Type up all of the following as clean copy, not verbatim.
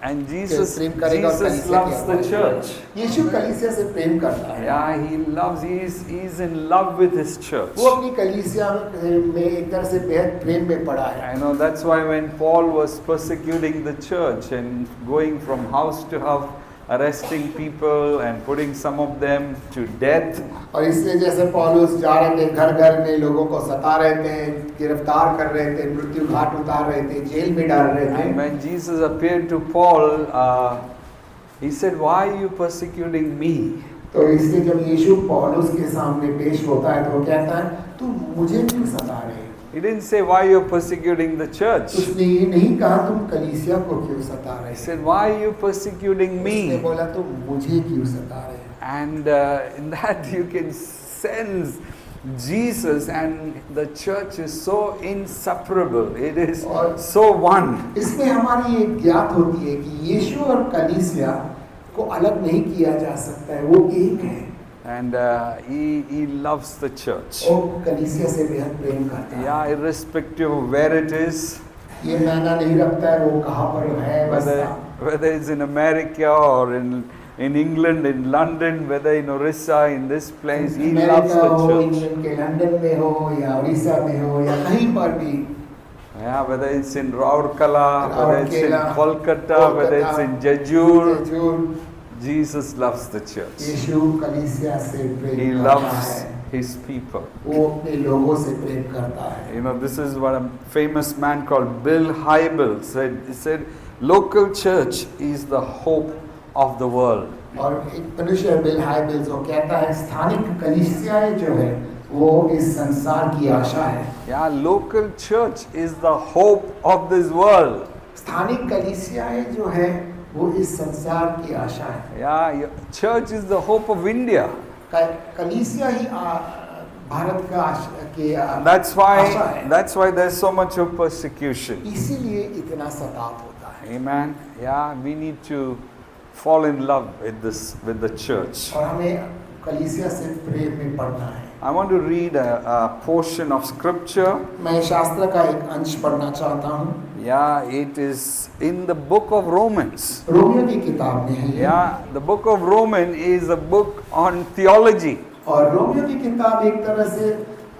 And कि Jesus प्रेम करेगा और Jesus कलीसिया loves की the अगुवाई church. करेगा। यीशु कलीसिया से प्रेम करता है। Yeah, he's in love with his church. वो अपनी कलीसिया में एक तरह से बेहद प्रेम में पड़ा है। I know that's why when Paul was persecuting the church and going from house to house, arresting people and putting some of them to death. और इसलिए जैसे पौलुस जा रहे थे घर घर में लोगों को सता रहे थे, गिरफ्तार कर रहे थे, मृत्यु घाट उतार रहे थे, जेल में डाल रहे थे। And when Jesus appeared to Paul, he said, "Why are you persecuting me?" तो इसलिए जब यीशु पौलुस के सामने पेश होता है तो वो कहता है, तुम मुझे क्यों सता रहे हो? He didn't say, "Why you're persecuting the church?" उसने ये नहीं कहा तुम कलीसिया को क्यों सता रहे He हो? said, "Why are you persecuting उसने me?" बोला तुम मुझे क्यों सता रहे हो? And in that you can sense Jesus and the church is so inseparable. It is so one. इसमें हमारी ये ज्ञात होती है कि यीशु और कलीसिया को अलग नहीं किया जा सकता है, वो एक है। And he loves the church. और कलीसिया से बेहद प्रेम करता है। Yeah, irrespective of where it is. ये मायना नहीं रखता है वो कहाँ पर है, whether it's in America or in England, in London, whether in Orissa, in this place, he loves the church. England के लंदन में हो या उड़ीसा में हो या कहीं पर भी, Yeah, whether it's in Rourkela, whether it's in Kolkata, whether it's in जजूर, Jesus loves the church. यीशु कलीसिया से He प्रेम करता loves है, his people. वो अपने लोगों से प्रेम करता है। You know, this is what a famous man called Bill Hybels said. He said, local church is the hope of the world. और एक मनुष्य बिल हाइबल्स वो कहता है स्थानिक कलीसियाएं जो है वो इस संसार की आशा है। Yeah, local church is the hope of this world. स्थानिक कलीसियाएं जो है वो इस संसार की आशा है। Yeah, church is the hope of India. कलीसिया ही भारत का That's why there's so much of persecution. इसीलिए इतना सताव होता है। Amen. Yeah, we need to fall in love with the church. और हमें कलीसिया से प्रेम में पड़ना है। I want to read a portion of scripture. मैं शास्त्र का एक अंश पढ़ना चाहता हूँ। Yeah, it is in the book of Romans. Romeo की किताब में है। Yeah, the book of Romans is a book on theology. और रोमियो की किताब एक तरह से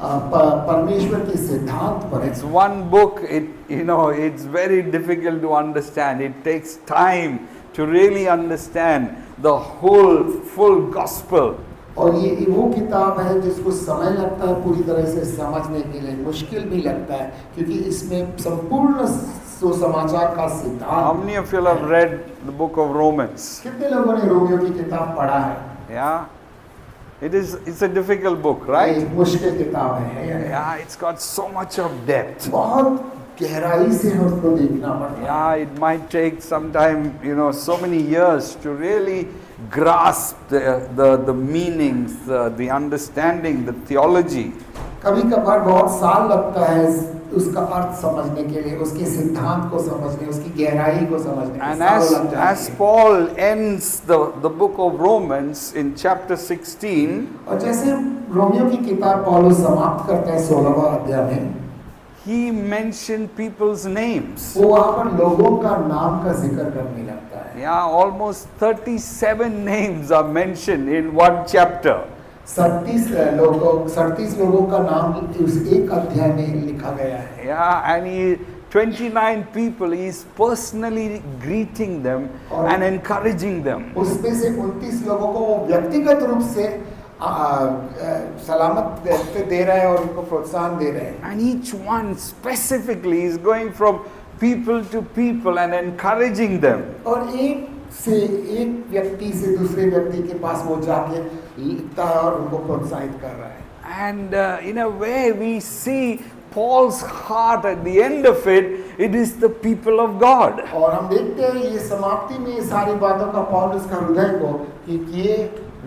परमेश्वर के सिद्धांत पर है। It's one book. It's very difficult to understand. It takes time to really understand the whole full gospel. और ये वो किताब है जिसको समय लगता है पूरी तरह से समझने के लिए, मुश्किल भी लगता है क्योंकि इसमें संपूर्ण सुसमाचार का सिद्धांत। How many of you have read the book of Romans? कितने लोगों ने रोमियो की किताब पढ़ा है? Yeah, it's a difficult book, right? एक मुश्किल किताब है। Yeah, it's got so much of depth. बहुत गहराई से उसको देखना पड़ता है। Yeah, it might take some time, so many years to really grasp the meanings, the understanding, the theology. कभी कभार बहुत साल लगता है उसका अर्थ समझने के लिए, उसके सिद्धांत को समझने, उसकी गहराई को समझने। And as Paul ends the book of Romans in chapter 16, और जैसे रोमियो की किताब पौलुस समाप्त करता है 16वां अध्याय में, he mentioned people's names. वो वहाँ पर लोगों का नाम का जिक्र करने लगता है। Yeah, almost 37 names are mentioned in one chapter. 37 लोगों का नाम उस एक अध्याय में लिखा गया है। Yeah, and 29 people he is personally greeting them and encouraging them. उसमें से 29 लोगों को वो व्यक्तिगत रूप से सलामत दे रहे हैं और उनको प्रोत्साहन दे रहे हैं। And each one specifically is going from people to people and encouraging them. और एक व्यक्ति से दूसरे व्यक्ति के पास वो जाके लिखता है और उनको प्रोत्साहित कर रहा है। And in a way we see Paul's heart at the end of it is the people of God. और हम देखते हैं ये समाप्ति में ये सारी बातों का पौलुस का हृदय को कि ये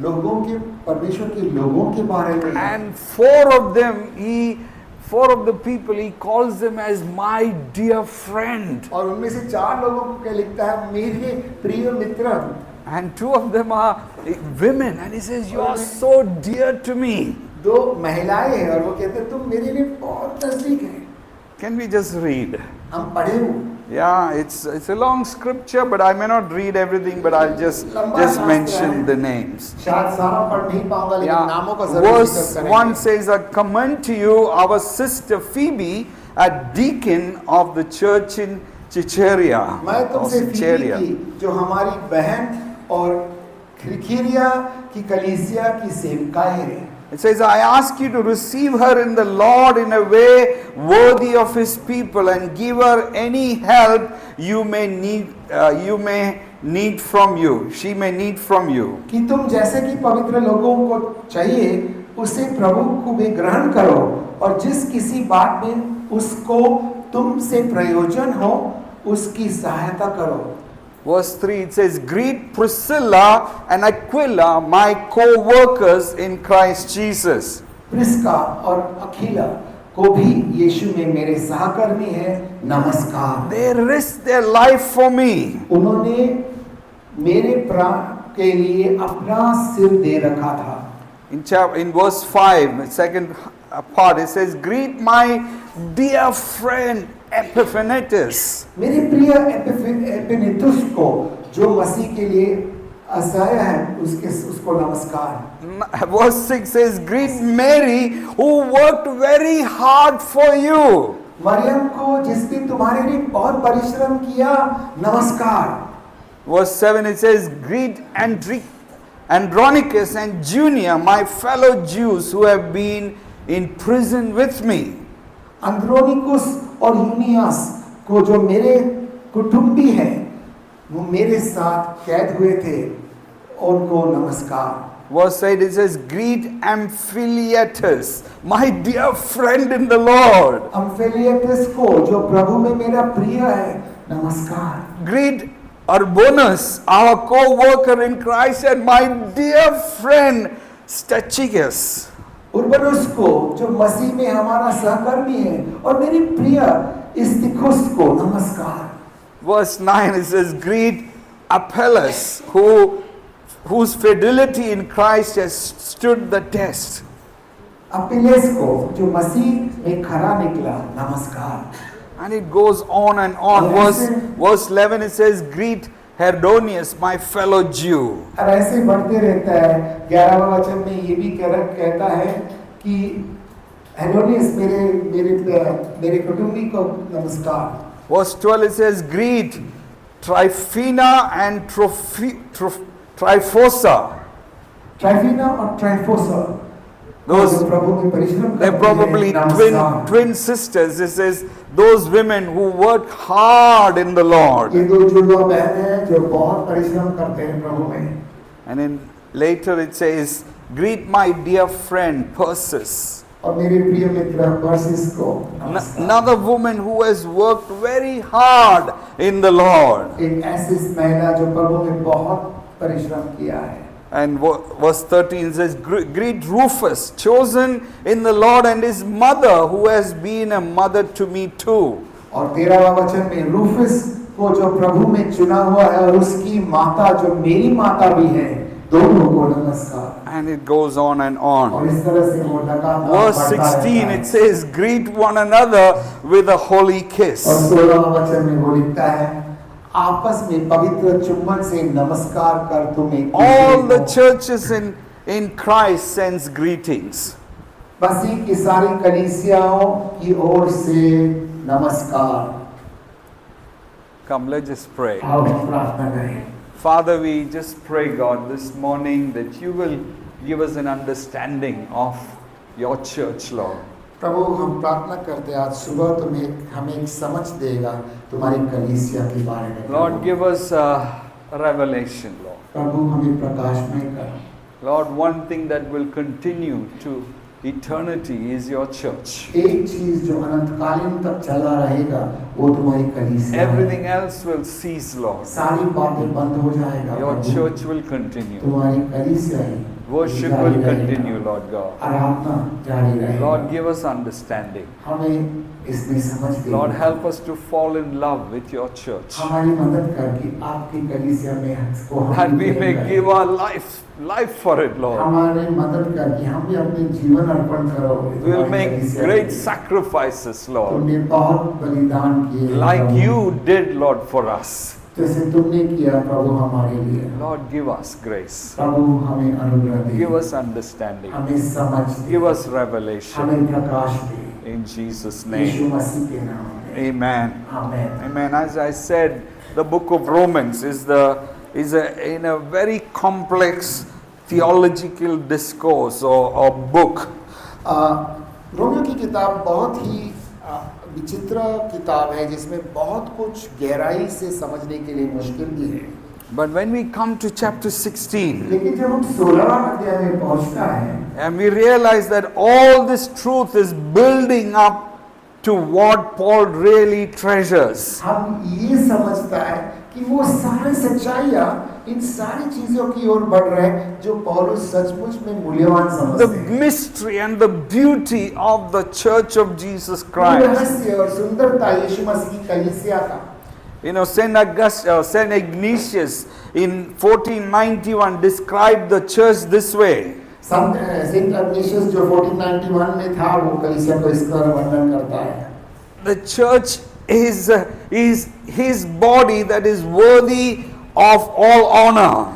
लोगों के परमेश्वर के लोगों के बारे में। And four of the people he calls them as my dear friend. और उनमें से 4 लोगों को क्या लिखता है, मेरे प्रिय मित्र। And 2 of them are women and he says you are so dear to me. 2 महिलाएं हैं और वो कहते हैं तुम मेरे लिए बहुत नजदीक हैं। Can we just read? हम पढ़े। Yeah, it's a long scripture, but I may not read everything, but I'll just शास्त्र mention है। the names. शायद सारा पढ़ नहीं पाऊंगा लेकिन Yeah, नामों का जरूर verse जिक्र 1 करेंगे। says, I commend to you our sister Phoebe, a deacon of the church in Caesarea. मैं or तुमसे फीबी Caesarea. की जो हमारी बहन और खिरकिरिया की कलीसिया की सेवकाई है। It says, I ask you to receive her in the Lord in a way worthy of His people, and give her any help you may need from you. She may need from you. कि तुम जैसे कि पवित्र लोगों को चाहिए उसे प्रभु को भी ग्रहण करो, और जिस किसी बात में उसको तुमसे प्रयोजन हो उसकी सहायता करो। Verse 3, it says, greet Priscilla and Aquila, my co-workers in Christ Jesus. Prisca और अखिला को भी यीशु में मेरे सहकर्मी हैं, नमस्कार। They risked their life for me. उन्होंने मेरे प्राण के लिए अपना सिर दे रखा था। In verse 5, second part, it says, greet my dear friend Epaphroditus. मेरे प्रिय एपिनेतुस को जो मसीह के लिए असहाय है उसको नमस्कार। Verse 6 says, greet Mary who worked very hard for you. Maryam को जिसने तुम्हारे लिए बहुत परिश्रम किया, नमस्कार। Verse 7 it says, greet Andronicus and Junia, my fellow Jews who have been in prison with me. अंद्रोनिकुस और यूनियास को जो मेरे कुटुंबी हैं, वो मेरे साथ कैद हुए थे, उनको नमस्कार। Verse 8 it says, greet Amphiliatus, my dear friend in the Lord. अम्फिलियटस को जो प्रभु में मेरा प्रिय है, नमस्कार। Greet Urbanus, our co-worker in Christ, and my dear friend Stachys. उर्बनुस को जो मसीह में हमारा सहकर्मी है और मेरी प्रिय स्तिखुस को नमस्कार। Verse 9 it says, greet Apelles, whose fidelity in Christ has stood the test. अपिलेस को जो मसीह में खरा निकला, नमस्कार। And it goes on and on. Verse 11 it says, greet Herdonius, my fellow Jew. और ऐसे बढ़ते रहता है। 11वां वचन में ये भी कहता है कि हेरोनियस मेरे कुटुंबी को नमस्कार। Verse 12 it says, greet Tryphena and Tryphosa. ट्राइफिना और ट्राइफोसा, Those, प्रभु में परिश्रम they're probably twin sisters. It says, those women who work hard in the Lord. ये दो जुड़वा बहन हैं जो बहुत परिश्रम करते हैं प्रभु में। And in later it says, greet my dear friend Persis. और मेरे प्रिय मित्र पर्सिस को नमस्कार। Another woman who has worked very hard in the Lord. एक ऐसी महिला जो प्रभु में बहुत परिश्रम किया है। And verse 13 says, greet Rufus, chosen in the Lord, and his mother, who has been a mother to me too. और 13वां वचन में रूफस को जो प्रभु में चुना हुआ है और उसकी माता जो मेरी माता भी है, दोनों को नमस्कार। And it goes on and on. और इस तरह से वो लगातार Verse बढ़ता 16 रहता है। it says, greet one another with a holy kiss. और 16वां वचन में वो लिखता है, आपस में पवित्र चुम्बन से नमस्कार कर तुम्हें। All the churches in Christ sends greetings. मसीह की सारी कलीसियाओं की ओर से नमस्कार। Come, let's just pray. आओ हम प्रार्थना करें। Father, we just pray, God, this morning that you will give us an understanding of your church, Lord. प्रभु हम प्रार्थना करते हैं आज सुबह तुम्हें हमें एक समझ देगा तुम्हारी कलीसिया के बारे में। Lord, give us a revelation, Lord. प्रभु हमें प्रकाशमय कर। Lord, one thing that will continue to eternity is your church. एक चीज जो अनंतकालीन तक चला रहेगा वो तुम्हारी कलीसिया है। Everything else will cease, Lord. सारी बातें बंद हो जाएगा। Your Prabhu, church will continue. तुम्हारी कलीसिया ही Worship जारी will रहेगा। continue, Lord God. आराधना जारी रहेगा। Lord, give us understanding. हमें इसमें समझ दे। Lord, help us to fall in love with your church. हमारी मदद करके आपकी कलीसिया में हमको That we may give our life for it, Lord. हमारे मदद करके हम भी अपने जीवन अर्पण करो। We'll make great sacrifices, Lord. तुमने बहुत बलिदान किए Like you did, Lord, for us. जैसे तुमने किया प्रभु हमारे लिए। Lord, give us grace. प्रभु हमें अनुग्रह दे। Give us understanding. हमें समझ दे। Give us revelation. हमें प्रकाश दे। In Jesus' Yeshu name. मसीह के नाम में। Amen. Amen. Amen. As I said, the book of Romans is in a very complex theological discourse or book. Romeo की किताब बहुत ही विचित्र किताब है जिसमें बहुत कुछ गहराई से समझने के लिए मुश्किल भी है। But when we come to chapter 16, लेकिन जब हम 16वां अध्याय में पहुंचता है and we realize that all this truth is building up to what Paul really treasures. हम ये समझता है कि वो सारे सच्चाइयाँ इन सारी चीजों की ओर बढ़ रहे हैं जो पौलुस सचमुच में मूल्यवान समझते The हैं। mystery and the beauty of the church of Jesus Christ. रहस्य और सुंदरता यीशु मसीह की कलीसिया का। You know, Saint Ignatius in 1491 described the church this way. Saint Ignatius जो 1491 में था वो कलीसिया को इस तरह वर्णन करता है। The church is his body that is worthy of all honor.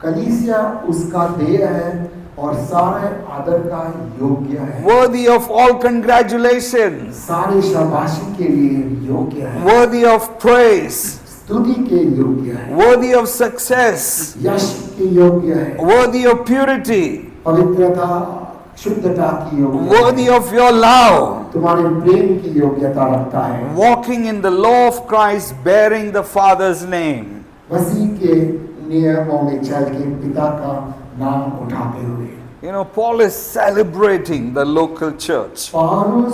कलीसिया उसका देह है और सारे आदर का योग्य है। Worthy of all congratulations. सारे शाबाशी के लिए योग्य है। Worthy of praise. स्तुति के योग्य है। Worthy of success. यश के योग्य है। Worthy of purity. पवित्रता शुद्धता की योग्य है। Worthy of your love. तुम्हारे प्रेम की योग्यता रखता है। Walking in the law of Christ, bearing the Father's name. मसीह के नियमों में चल के पिता का नाम उठाते हुए। You know, Paul is celebrating the local church. पौलुस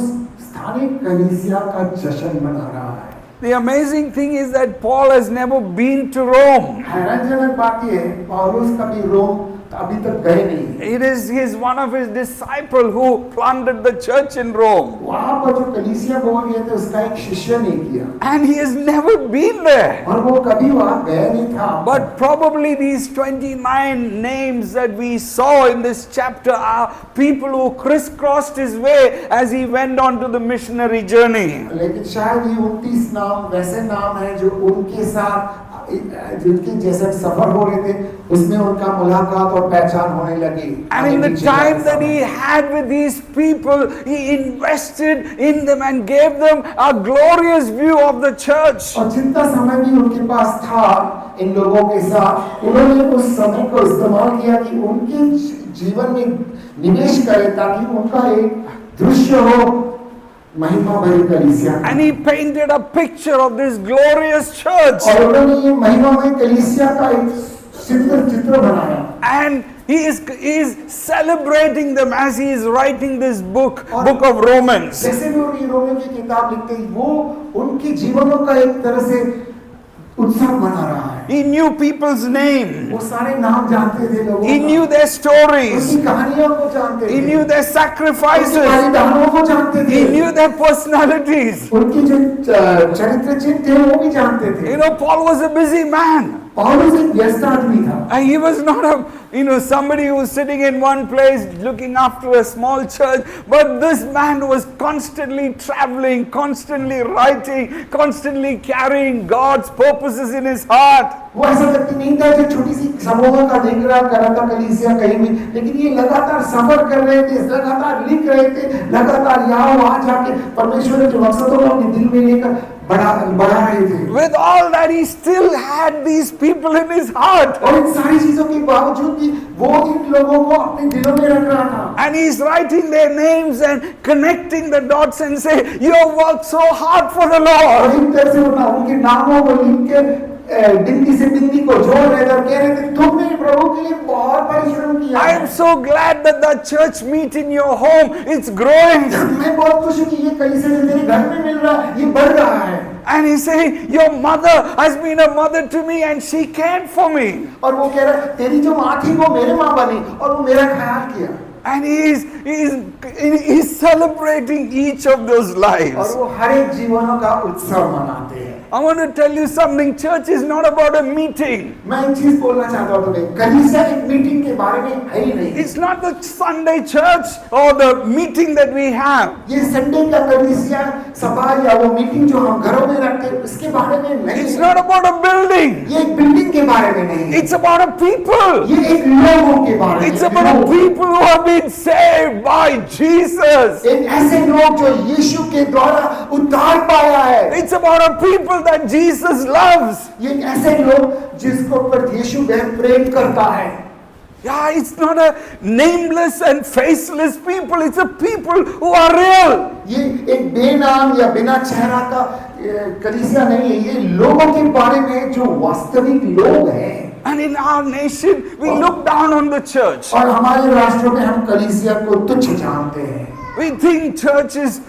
स्थानीय कलीसिया का जश्न मना रहा है। The amazing thing is that Paul has never been to Rome. हैरानजनक बात यह है पौलुस कभी रोम अभी तक गए नहीं। He is one of his disciples who planted the church in Rome. वहाँ पर जो कलीसिया बोल गए थे उसका एक शिष्य ने किया। And he has never been there. और वो कभी वहाँ गया नहीं था। But probably these 29 names that we saw in this chapter are people who crisscrossed his way as he went on to the missionary journey. लेकिन शायद ये 29 नाम वैसे नाम हैं जो उनके साथ जिनके जैसे सफर हो रहे थे उसमें उनका मुलाकात और पहचान होने लगी। And in the time that he had with these people, he invested in them and gave them a glorious view of the church. और जितना समय भी उनके पास था इन लोगों के साथ उन्होंने उस समय को इस्तेमाल किया कि उनके जीवन में निवेश करें ताकि उनका एक दृश्य हो महिमा भरी कलीसिया। And he painted a picture of this glorious church. और उन्होंने ये महिमामय कलीसिया का एक चित्र बनाया। And he is celebrating them as he is writing this book of Romans. जैसे भी उन्हें रोमियो की किताब लिखते हैं वो उनके जीवनों का एक तरह से उत्सव मना रहा है। He knew people's name. वो सारे नाम जानते थे लोगों He का। knew their stories. उनकी कहानियों को जानते थे। He knew their उनके sacrifices. बलिदानों को जानते थे। He knew their personalities. उनकी जो चरित्र चिन्ह थे वो भी जानते थे। You know, Paul was a busy man. पौलुस एक व्यस्त आदमी था। And he was not somebody who was sitting in one place looking after a small church. But this man was constantly traveling, constantly writing, constantly carrying God's purposes in his heart. वो ऐसा व्यक्ति नहीं था जो छोटी सी समूह का देख रहा कर रहा था कलीसिया कहीं भी, लेकिन ये लगातार सफर कर रहे थे, लगातार लिख रहे थे, लगातार यहाँ वहाँ जाके परमेश्वर के मकसदों को अपने दिल में लेकर बढ़ा रहे थे। With all that, he still had these people in his heart. और इन सारी चीजों के बावजूद भी वो इन लोगों को अपने दिलों में रख रहा था। And he's writing their names and connecting the dots and say, "You have worked so hard for the Lord." और इन तरह से उनके नामों को लिख के बिंदी से बिंदी को जोड़ रहे थे और कह रहे थे तुमने प्रभु के लिए बहुत परिश्रम किया। I am so glad that the church meet in your home. It's growing. मैं बहुत खुश हूँ कि ये कलीसिया जो मेरे घर में मिल रहा है ये बढ़ रहा है। And he saying, your mother has been a mother to me and she cared for me. और वो कह रहा है तेरी जो माँ थी वो मेरे माँ बनी और वो मेरा ख्याल किया. And he is celebrating each of those और lives. वो हर एक जीवनों का उत्सव मनाते हैं. I want to tell you something. Church is not about a meeting. मैं एक चीज बोलना चाहता हूँ तुम्हें, कलीसिया एक मीटिंग के बारे में है ही नहीं. It's not the Sunday church or the meeting that we have. ये संडे का कलीसिया सभा या वो मीटिंग जो हम घरों में रखते हैं उसके बारे में नहीं. It's not about a building. ये एक बिल्डिंग के बारे में नहीं. It's about a people. ये एक लोगों के बारे में. It's about a people who have been saved by Jesus. एक ऐसे लोग जो यीशु के द्वारा उद्धार पाया है. It's about a people that Jesus loves. ये एक ऐसे लोग जिसको पर यीशु वह प्रेम करता है. Yeah, it's not a nameless and faceless people. It's a people who are real. ये एक बेनाम या बिना चेहरा का कलीसिया नहीं है. ये लोगों के बारे में जो वास्तविक लोग हैं. And in our nation, we look down on the church. और हमारे राष्ट्रों में हम कलीसिया को तुच्छ जानते हैं. We think church is,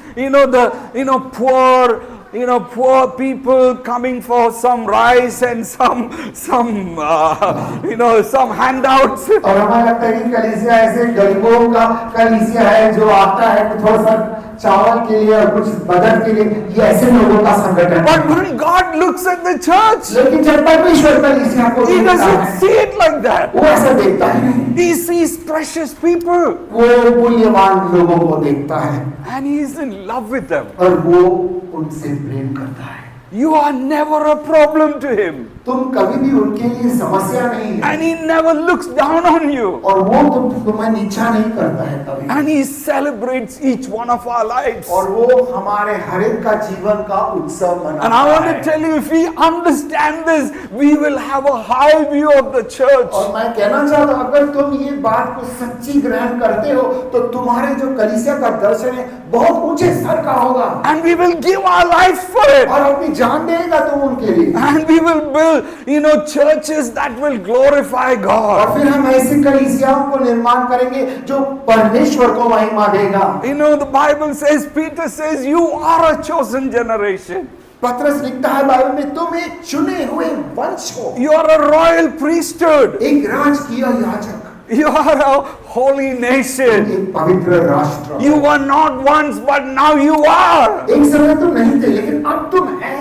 poor people coming for some rice and some handouts. और हमें लगता है कि कलीसिया ऐसे गरीबों का कलीसिया है जो आता है थोड़ा सा चावल के लिए और कुछ मदद के लिए. ये ऐसे लोगों का संगठन. But when God looks at the church, लेकिन जब परमेश्वर कलीसिया को He देखता doesn't है, see it like that. वो ऐसा देखता है नहीं. He sees precious people वो मूल्यवान लोगों को देखता है and He is in love with them. और वो उनसे प्रेम करता है. You are never a problem to Him. तुम कभी भी उनके लिए समस्या नहीं है. And He never looks down on you. और वो तुम्हें नीचा नहीं करता है कभी. And He celebrates each one of our lives. और वो हमारे हर एक का जीवन का उत्सव मनाता है. And I want to tell you, if we understand this, we will have a high view of the church. और मैं कहना चाहता हूँ अगर तुम ये बात को सच्ची ग्रहण करते हो तो तुम्हारे जो कलीसिया का दर्शन है बहुत ऊंचे स्तर का होगा. And we will give our lives for it. और अपनी जान देगा तुम उनके लिए. And we will build, churches that will glorify और God. फिर हम ऐसी कलीसियाओं को निर्माण करेंगे जो परमेश्वर को महिमा देगा. The Bible says, Peter says, you are a chosen generation. पत्रस लिखता है बाइबल में तुम एक चुने हुए वंश हो. You are a royal priesthood. एक राजकीय याजक. You are a holy nation. एक पवित्र राष्ट्र. You were not once, but now you are. एक समय तुम नहीं थे लेकिन अब तुम है.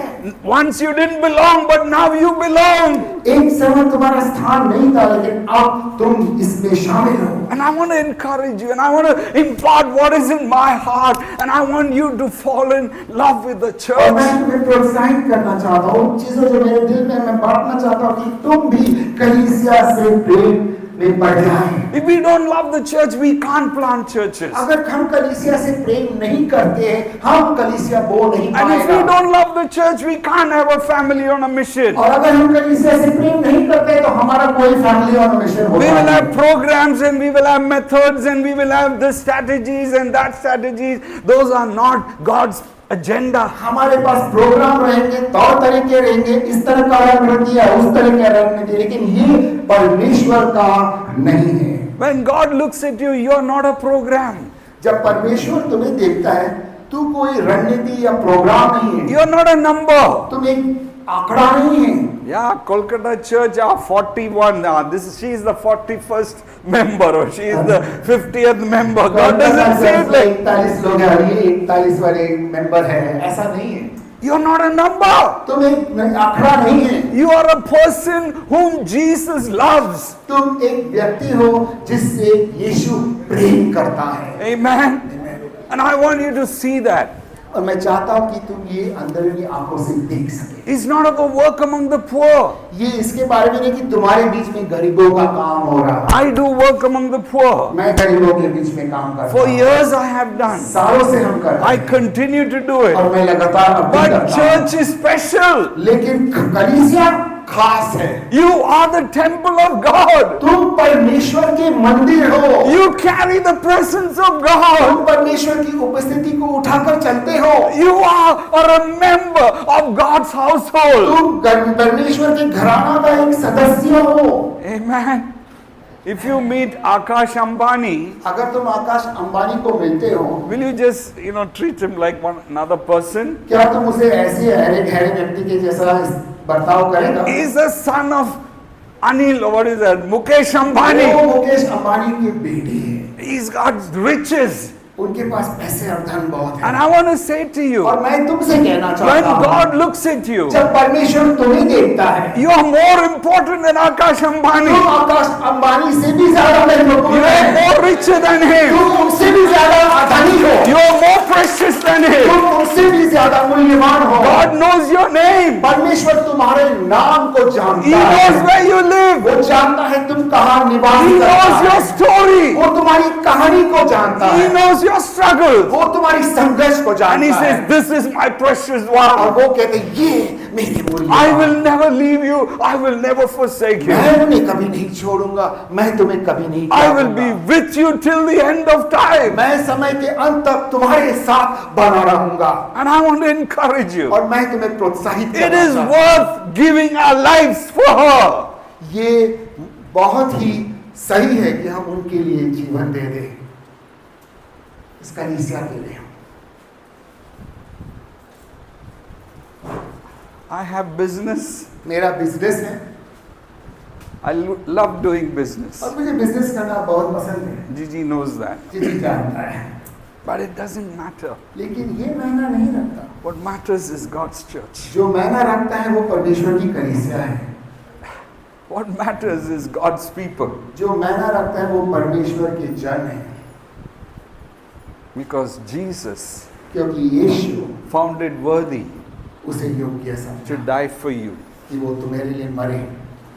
Once you didn't belong, but now you belong. एक समय तुम्हारा स्थान नहीं था लेकिन अब तुम इसमें शामिल हो. And I want to encourage you, and I want to impart what is in my heart, and I want you to fall in love with the और church. मैं तुम्हें प्रोत्साहित करना चाहता हूँ उन चीजों जो मेरे दिल में मैं बांटना चाहता हूँ कि तुम भी कलीसिया से प्रेम में बढ़ जाएं. If we don't love the church, we can't plant churches. अगर हम कलीसिया से प्रेम नहीं करते हैं हम कलीसिया बो नहीं And if we पाएगा. don't love the church, we can't have a family on a mission. और अगर हम कलीसिया से प्रेम नहीं करते तो हमारा कोई फैमिली और मिशन We होगा will have नहीं. programs and we will have methods and we will have this strategies and that strategies. Those are not God's agenda. हमारे पास प्रोग्राम रहेंगे, तौर तरीके रहेंगे, इस तरह का रणनीति है, उस तरह का रणनीति, लेकिन ये परमेश्वर का नहीं है. When God looks at you, you are not a program. जब परमेश्वर तुम्हें देखता है तू कोई रणनीति या प्रोग्राम नहीं है. You are not a number. तुम एक आंकड़ा नहीं है. Yeah, Kolkata Church are 41 now. She is the 41st member or she is the 50th member. God doesn't say it like 41 लोग हैं और ये 41 वाले मेंबर है, ऐसा नहीं है. you're not a number. तुम एक आंकड़ा नहीं है. You are a person whom Jesus loves. तुम एक व्यक्ति हो जिससे यीशु प्रेम करता है. Amen. And I want you to see that. और मैं चाहता हूँ कि तुम ये अंदरूनी आंखों से देख सके. It's not about work among the poor. ये इसके बारे में नहीं कि तुम्हारे बीच में गरीबों का काम हो रहा है. I do work among the poor. मैं गरीबों के बीच में काम करता For हूँ. years I have done. सालों से हम कर रहे I हैं. continue to do it. और मैं लगातार अब भी But करता हूँ. church is special. लेकिन कलीसिया खास है. You are the temple of God. तुम परमेश्वर के मंदिर हो. You carry the presence of God. तुम परमेश्वर की उपस्थिति को उठाकर चलते हो. You are a member of God's household. तुम परमेश्वर के घराना का एक सदस्य हो. Amen. If you meet Akash Ambani, अगर तुम आकाश अंबानी को मिलते हो, will you just, treat him like another person? क्या तुम उसे ऐसे हरे व्यक्ति के जैसा बर्ताव करेगा? He is the son of Anil, or what is that? Mukesh Ambani. वो मुकेश अंबानी की बेटी है, He's got riches. उनके पास पैसे और धन बहुत And है। I want to say to you, और मैं तुमसे कहना when चाहता हूँ, God looks at you, जब परमेश्वर तुम्हें देखता है, you are more important than Akash Ambani. तुम आकाश अंबानी से भी ज्यादा You महत्वपूर्ण are है, more richer than him. तुम उनसे भी ज्यादा धनी हो, You are more precious than him. तुम उनसे भी ज्यादा मूल्यवान हो। God knows your name. परमेश्वर तुम्हारे नाम को He जानता knows है, where you live. वो जानता है तुम कहाँ निवास He करता knows your है, story. वो तुम्हारी कहानी को जानता He है, knows your struggle. वो तुम्हारी संघर्ष को And जानता he है, says, this is my precious और one. वो कहते हैं, ये मेरे I मूल्यवान, will never leave you. I will never forsake you. मैं तुम्हें कभी नहीं छोड़ूंगा, मैं तुम्हें कभी नहीं I will be त्यागूंगा। with you till the end of time. मैं समय के अंत तक तुम्हारे साथ बना रहूंगा, And I want to encourage you. और मैं तुम्हें प्रोत्साहित It करना is चाहता हूं। worth giving our lives for her. ये बहुत ही सही है कि हम उनके लिए जीवन दे दें, इस कलीसिया के लिए। I have business. मेरा बिजनेस है I love doing business. और मुझे बिजनेस करना बहुत पसंद है, Gigi knows that. जी जानता है, But it doesn't matter. लेकिन ये मायना नहीं रखता। What matters is God's church. जो मायना रखता है वो परमेश्वर की कलीसिया है, What matters is God's people. जो मायना रखता है वो परमेश्वर के जन है, Because Jesus क्योंकि यीशु found it worthy उसे योग्य to समझा die for you, कि वो तुम्हारे लिए मरे,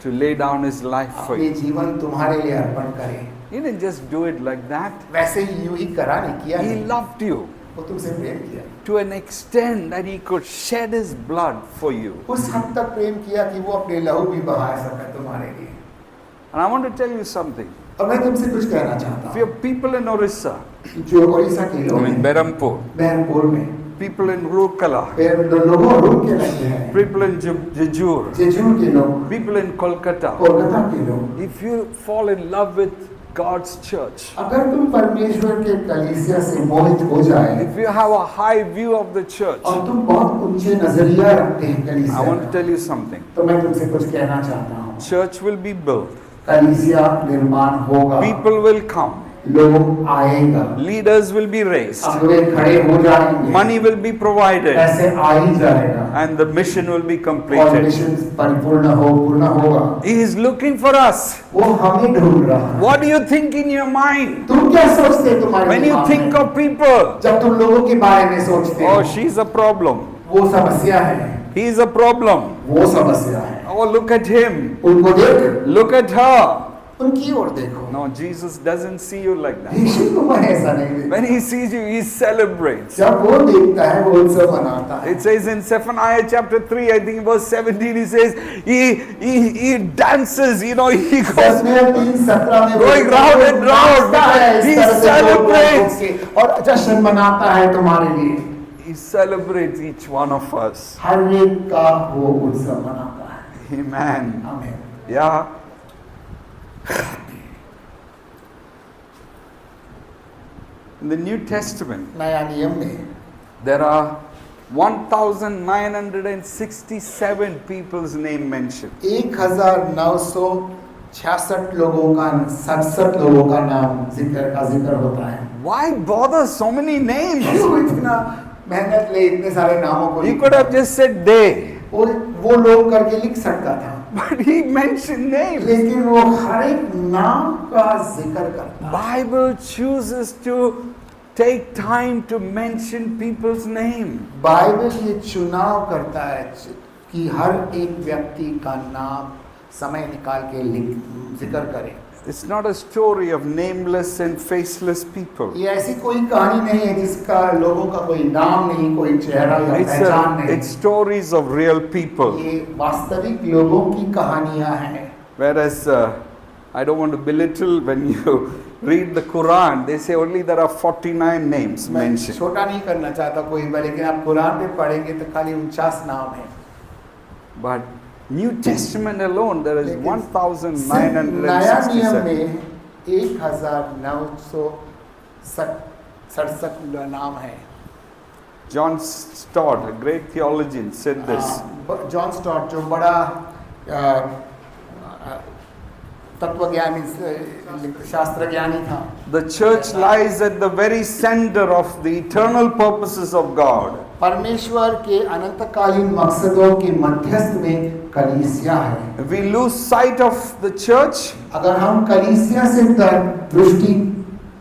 to lay down his life for अपने you. जीवन तुम्हारे लिए अर्पण करे। He didn't just do it like that. वैसे ही यूं ही करा नहीं किया He है, loved you वो तुमसे प्रेम किया, to an extent that he could shed his blood for you. उस हद तक प्रेम किया कि वो अपने लहू भी बहा सके तुम्हारे लिए। And I want to tell you something. और मैं तुमसे कुछ कहना चाहता If हूँ, you have people in Orissa, जो उड़ीसा के लोग हैं, Berhampur, बहरमपुर में, people in Rourkela, लोगों रुक के रहते हैं, people in Jejur, जेजूर के लोग, people in Kolkata, कोलकाता के लोग, if you fall in love with God's church, अगर तुम परमेश्वर के कलीसिया से मोहित हो जाए if you have a high view of the church, और तुम बहुत ऊंचे नजरिया रखते हैं I कलीसिया want to का, tell you something. तो मैं तुमसे कुछ कहना चाहता हूँ, Church will be built, कलीसिया निर्माण होगा, people will come, लोग आएगा, leaders will be raised, अगले खड़े हो जाएंगे, money will be provided, ऐसे आ ही जाएगा, and the mission will be और completed. मिशन परिपूर्ण पूर्ण होगा। He is looking for us. वो हमें ढूंढ रहा है। What do you think in your mind तुम क्या सोचते हो तुम्हारे when you दिमाग think में? of people? जब तुम लोगों के बारे में सोचते हो, Oh, she's a problem. वो समस्या है, He's a problem. वो समस्या है, Oh, look at him. उनको देख, Look at her. उनकी ओर देखो। No, Jesus doesn't see you like that. यीशु तुम्हें ऐसा नहीं देखता। When he sees you, he celebrates. जब वो देखता है वो उत्सव मनाता है। It says in Zephaniah chapter 3, I think verse 17, he says, he dances, he goes, में 3:17 में Going round and round, नाचता है, इस he तरह से celebrates. लोग और जश्न मनाता है तुम्हारे लिए। he celebrates each one of us. हर एक का वो उत्सव मनाता है। Amen. आमीन। Yeah. In the New Testament, नया नियम में there are 1,967 people's name mentioned. 1966 लोगों का 67 लोगों का नाम जिक्र होता है। Why bother so many names? क्यों इतना मेहनत ले इतने सारे नामों को? He could have just said they, वो लोग करके लिख सकता था, but he mentioned names. लेकिन वो हर एक नाम का जिक्र करता। Bible chooses to take time to mention people's name. Bible ये चुनाव करता है कि हर एक व्यक्ति का नाम समय निकाल के जिक्र करे। It's not a story of nameless and faceless people. ये ऐसी कोई कहानी नहीं है जिसका लोगों का कोई नाम नहीं, कोई चेहरा या पहचान नहीं। It's stories of real people. ये वास्तविक लोगों की कहानियां हैं। Whereas I don't want to belittle, when you read the Quran, they say only there are 49 names मैं mentioned. छोटा नहीं करना चाहता कोई, लेकिन आप कुरान पे पढ़ेंगे तो खाली 49 नाम है। But New Testament alone, there is लेकिन नया नियम 1967. में 1967 नाम है. John Stott, a great theologian, said this. John Stott जो बड़ा तत्वज्ञानी शास्त्रज्ञानी था. The church lies at the very center of the eternal purposes of God. परमेश्वर के अनंतकालीन मकसदों के मध्यस्थ में कलीसिया है. We lose sight of the church, अगर हम कलीसिया से दृष्टि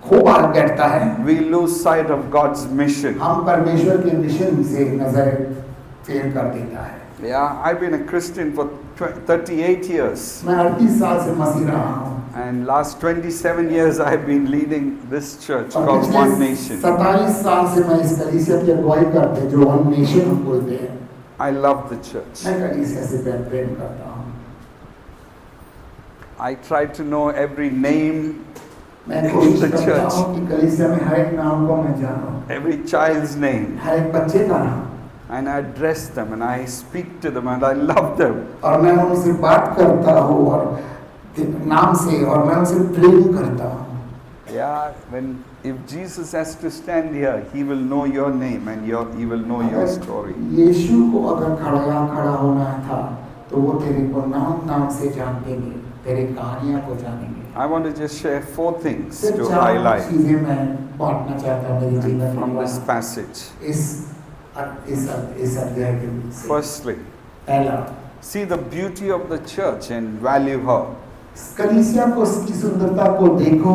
खो बैठता है, we lose sight of God's mission. हम परमेश्वर के मिशन से नजर फेर कर देता है. Yeah, I've been a Christian for 38 years. मैं 38 साल से मसीह रहा हूँ. And last 27 years I've been leading this church और called पिछले One Nation. 27 साल से मैं इस कलीसिया की अगुवाई करते हैं जो वन नेशन हम बोलते हैं. I love the church. मैं कलीसिया से प्रेम करता हूँ. I try to know every name, मैं कोशिश The करता church. हूँ कि कलीसिया में हर एक नाम को मैं जानूँ, every child's name, हर एक बच्चे का नाम, and I address them and I speak to them and I love them. और मैं उनसे बात करता हूँ और नाम से, और मैं उनसे प्रेम करता हूँ. Yeah, if Jesus has to stand here, he will know your name and he will know your story. यीशु को अगर खड़ा होना था तो वो तेरे को नाम से जानेंगे, तेरे कहानियाँ को जानेंगे. I want to just share 4 things सिर्फ to 4 highlight चीजें मैं बांटना चाहता हूँ मेरे जीवन from में this passage. इस अध्याय के से. Firstly, पहला, see the beauty of the church and value her. कलीसिया को उसकी सुंदरता को देखो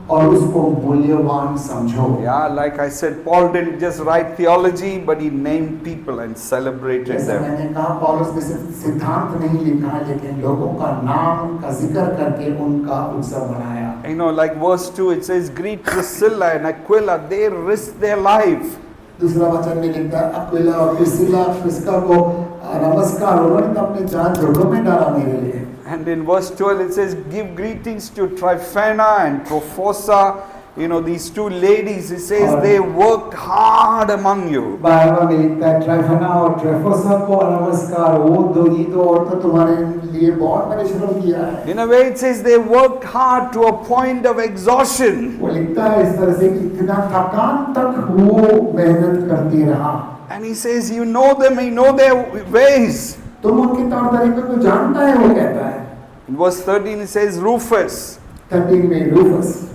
और उसको मूल्यवान समझो. Yeah, like I said, Paul didn't just write theology, but he named people and celebrated जैसा them. मैंने कहा, पौलुस ने सिर्फ सिद्धांत नहीं लिखा, लेकिन लोगों का नाम का जिक्र करके उनका उत्सव बनाया. You know, like verse 2, it says, greet Priscilla and Aquila, they risked their life. दूसरा वचन में लिखता है, अक्विला और प्रिस्का को नमस्कार, उन्होंने अपने जान जोखिम में डाला मेरे लिए. And in verse 12 it says, give greetings to Tryphena and Trophosa. You know, these 2 ladies, it says they worked hard among you. 12वां में लिखता है, ट्राइफना और ट्रेफोसा को नमस्कार, ये दो औरतें तुम्हारे लिए बहुत परिश्रम किया है. In a way it says they worked hard to a point of exhaustion. वो लिखता है इस तरह से कि इतना थकान तक वो मेहनत करती रहा. And he says, you know them, you know their ways. तुम उनके तौर तरीके को जानता है, वो कहता है. In verse 13 it says Rufus. 13 में Rufus.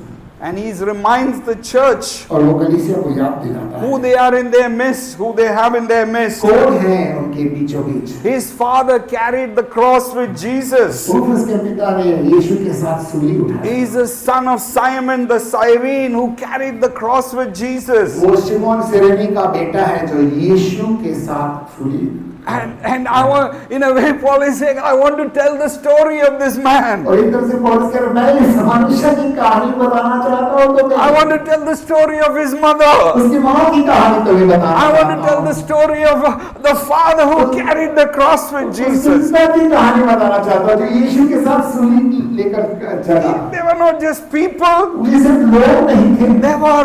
And he reminds the church और वो कलीसिया को याद दिलाता है who they are in their midst, who they have in their midst. कौन है उनके बीचों बीच. His father carried the cross with Jesus. Rufus के पिता ने यीशु के साथ सूली उठाया. He is the son of Simon the Cyrene who carried the cross with Jesus. वो शिमोन सिरेनी का बेटा है जो यीशु के साथ सूली. And I want, in a way, Paul is saying, I want to tell the story of this man. और एक तरह से पौलुस कह रहा है, मैं इस मनुष्य की कहानी बताना चाहता हूँ तुम्हें. I want to tell the story of his mother. उसकी माँ की कहानी तुम्हें बताना I want to चाहता tell हूँ. the story of the father who carried the cross with उसकी Jesus. पिता की कहानी बताना चाहता हूँ जो यीशु के साथ सूली लेकर चला. They were not just people. वे सिर्फ लोग नहीं थे. There were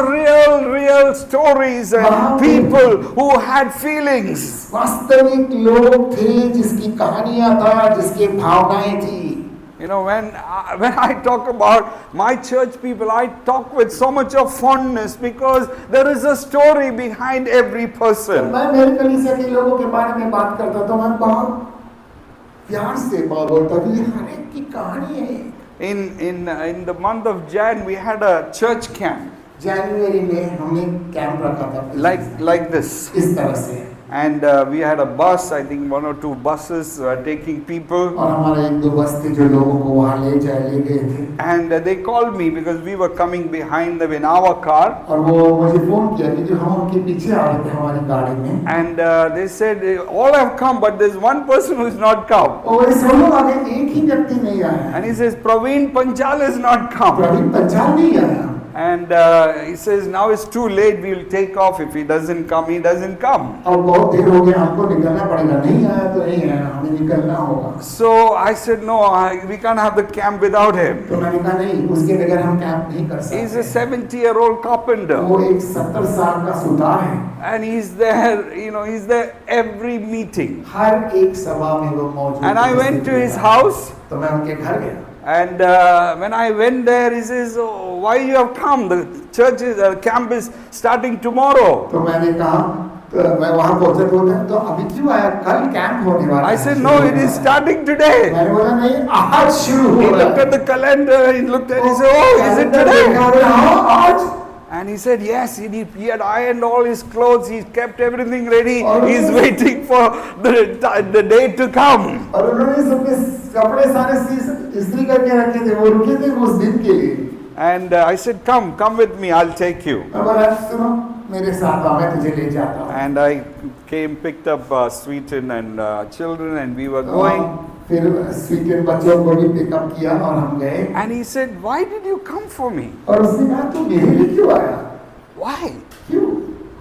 real stories and people who had feelings. वास्तविक लोग थे जिसकी कहानियां था, जिसके भावनाएं थी. You know, when I talk about my church people, I talk with so much of fondness because there is a story behind every person. मैं मेरे कलीसिया के लोगों के बारे में बात करता तो मैं बहुत प्यार से बोलता हूँ, ये हर एक की कहानी है. In the month of Jan, we had a church camp. जनवरी में हमने कैंप रखा था. Like this. इस तरह से. And we had a bus, I think 1 or 2 buses taking people. और हमारे 1-2 बस थे जो लोगों को वहाँ ले गए थे. And they called me because we were coming behind them in our car. और वो मुझे फोन किया कि जो हम उनके पीछे आ रहे थे हमारी गाड़ी में. And they said, all have come, but there's one person who is not come. और वे सब लोग आगे, एक ही व्यक्ति नहीं आया. And he says, Praveen Panchal is not come. Praveen Panchal नहीं आया. And he says, now it's too late, we'll take off. If he doesn't come, he doesn't come. अब बहुत देर हो गया, हमको निकलना पड़ेगा, नहीं आया तो नहीं आया, हमें निकलना होगा. So I said, no, we can't have the camp without him. तो मैंने कहा नहीं, उसके बगैर हम कैंप नहीं कर सकते. He's a 70-year-old carpenter. वो एक 70 साल का सुतार है. And he's there, he's there every meeting. हर एक सभा में वो मौजूद. And I went to his house. तो मैं उनके घर गया. And when I went there, he says, oh, why you have come? The church camp is starting tomorrow. तो मैंने कहा, तो मैं वहाँ पहुँचा तो अभी क्यों आया? कल कैंप होने वाला है. I said, no, it is starting today. मैंने बोला नहीं, आज शुरू हो रहा है. He looked at the calendar, he looked at it, he said, oh, is it today? हाँ, आज. And he said, yes, he had ironed all his clothes, he kept everything ready, he's waiting for the day to come. और उन्होंने सबके कपड़े सारे इस्त्री करके रखे थे, वो रुके थे उस दिन के लिए. And I said, come with me, I'll take you. मेरे साथ आ, मैं तुझे ले जाता हूँ. And I came, picked up Sweeten and children, and we were going. फिर स्वीटन बच्चों को भी पिकअप किया और हम गए. And he said, why did you come for me? और उसने कहा तू मेरे लिए क्यों आया? Why? क्यों?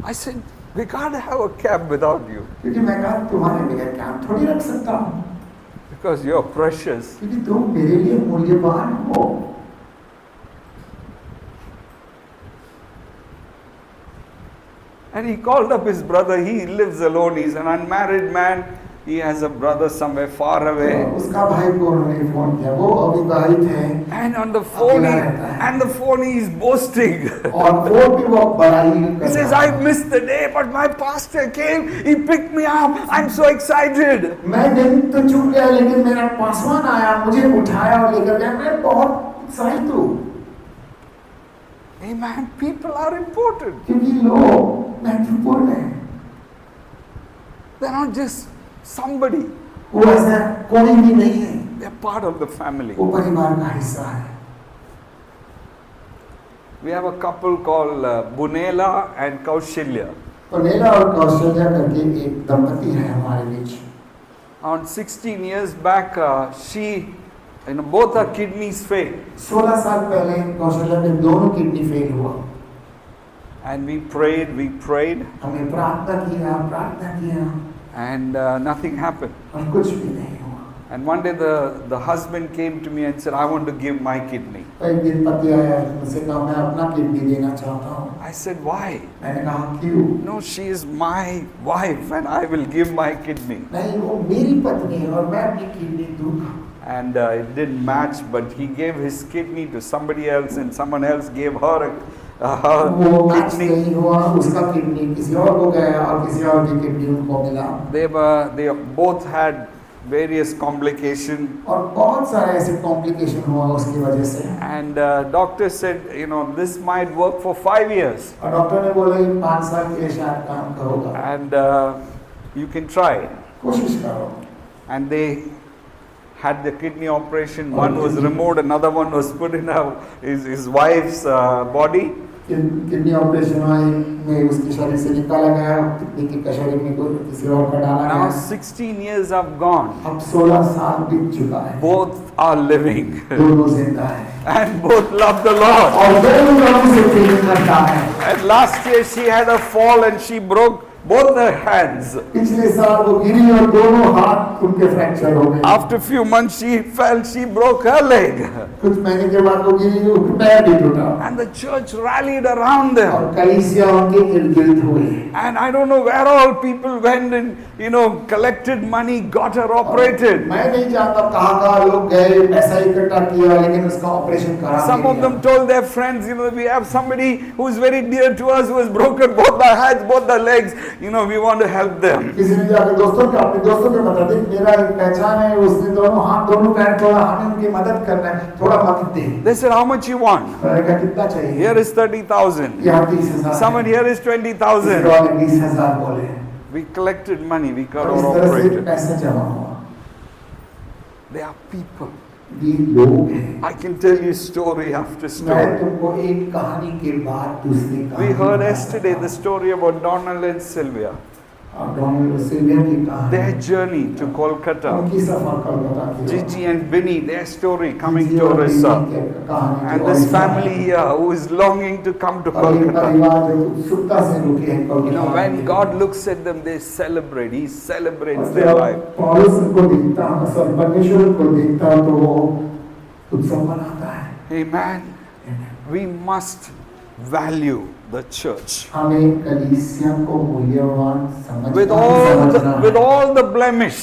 I said, we can't have a camp without you. क्योंकि मैं कहा तुम्हारे बगैर कैंप थोड़ी रख सकता हूँ. Because you're precious. क्योंकि तुम मेरे लिए मूल्यवान हो. And he called up his brother. He lives alone. He's an unmarried man. He has a brother somewhere far away. उसका भाई को उन्होंने फोन किया. वो अविवाहित है. And on the phone he is boasting. और वो भी वो बड़ाई. He says, I missed the day, but my pastor came. He picked me up. I'm so excited. मैं दिन तो चूक गया, लेकिन मेरा पासवान आया, मुझे उठाया और लेकर गया. मैं बहुत उत्साहित हूँ. Amen. People are important. क्योंकि लोग महत्वपूर्ण हैं. They're not just somebody. वो ऐसा कोई भी नहीं है. They're part of the family. वो परिवार का हिस्सा है. We have a couple called Bunela and Kaushilya. बुनेला और कौशल्या करके एक दंपति है हमारे बीच. On 16 years back, both her kidneys failed. 16 साल पहले कौशल्या के दोनों किडनी फेल हुआ. And we prayed. हमने प्रार्थना किया. And nothing happened. और कुछ भी नहीं हुआ. And one day the husband came to me and said, I want to give my kidney. एक दिन पति आया, मुझसे कहा मैं अपना किडनी देना चाहता हूँ. I said, why? मैंने कहा क्यों? No, she is my wife and I will give my kidney. नहीं, वो मेरी पत्नी है और मैं अपनी किडनी दूंगा. And it didn't match, but he gave his kidney to somebody else and someone else gave her वो मैच kidney. नहीं हुआ, उसका किडनी किसी और को गया और किसी और की किडनी उनको मिला. They both had various complications. और बहुत सारे ऐसे कॉम्प्लिकेशन हुआ उसकी वजह से. And doctor said, this might work for 5 years. और डॉक्टर ने बोला ये 5 साल के लिए शायद काम करोगा. And you can try. कोशिश करो. And they had the kidney operation. One was removed, another one was put in his wife's body. Kidney operation में उसके शरीर से निकाला गया, किडनी के शरीर में किसी और का डाला गया. Now 16 years have gone. अब 16 साल बीत चुका है. Both are living. दोनों जिंदा है. And both love the Lord. और दोनों प्रभु से प्रेम करता है. And last year she had a fall and she broke both her hands. पिछले साल वो गिरी और दोनों हाथ उनके फ्रैक्चर हो गए. After few months she fell, she broke her leg. कुछ महीने के बाद वो गिरी, उसका पैर भी टूटा. And the church rallied around them. और कलीसिया उनके इर्द-गिर्द हुए. And I don't know where all people went and collected money, got her operated. मैं नहीं जानता कहाँ लोग गए, पैसा इकट्ठा किया, लेकिन उसका ऑपरेशन करा. Some of them told their friends, we have somebody who is very dear to us who has broken both the hands, both the legs. We want to help them. किसी ने जाकर अपने दोस्तों को बता दे, मेरा एक पहचान है, उसने दोनों हाथ दोनों पैर तोड़ा, हमें उनकी मदद करना है, थोड़ा मदद दे. They said, how much you want? मैंने कहा कितना चाहिए? Here is 30,000. यहाँ 30,000. Someone here is 20,000. 20,000 बोले. We collected money, we got और our इस तरह से operated. पैसा जमा हुआ. They are people. ये लोग हैं. I can tell you story after मैं story. तुमको एक कहानी के बाद दूसरी कहानी. We heard yesterday the story about Donald and Sylvia. Don Sylvia की कहानी, their journey to Kolkata. उनकी सफर कलकत्ता की, Gigi and Vinny, their story coming जीजी to और Orissa. बीवी की कहानी And जो this ओडिशा family है। here who is longing to come to और ये Kolkata. परिवार जो उत्सुकता से रुके हैं You कोलकाता know, when के God लिए। looks at them, they celebrate. He celebrates और their जब life. पौलुस उनको देखता है, सॉरी परमेश्वर को देखता है, तो वो उत्सव मनाता है। Amen. We must value the church. हमें कलीसिया को मूल्यवान With समझना है। with all the blemish,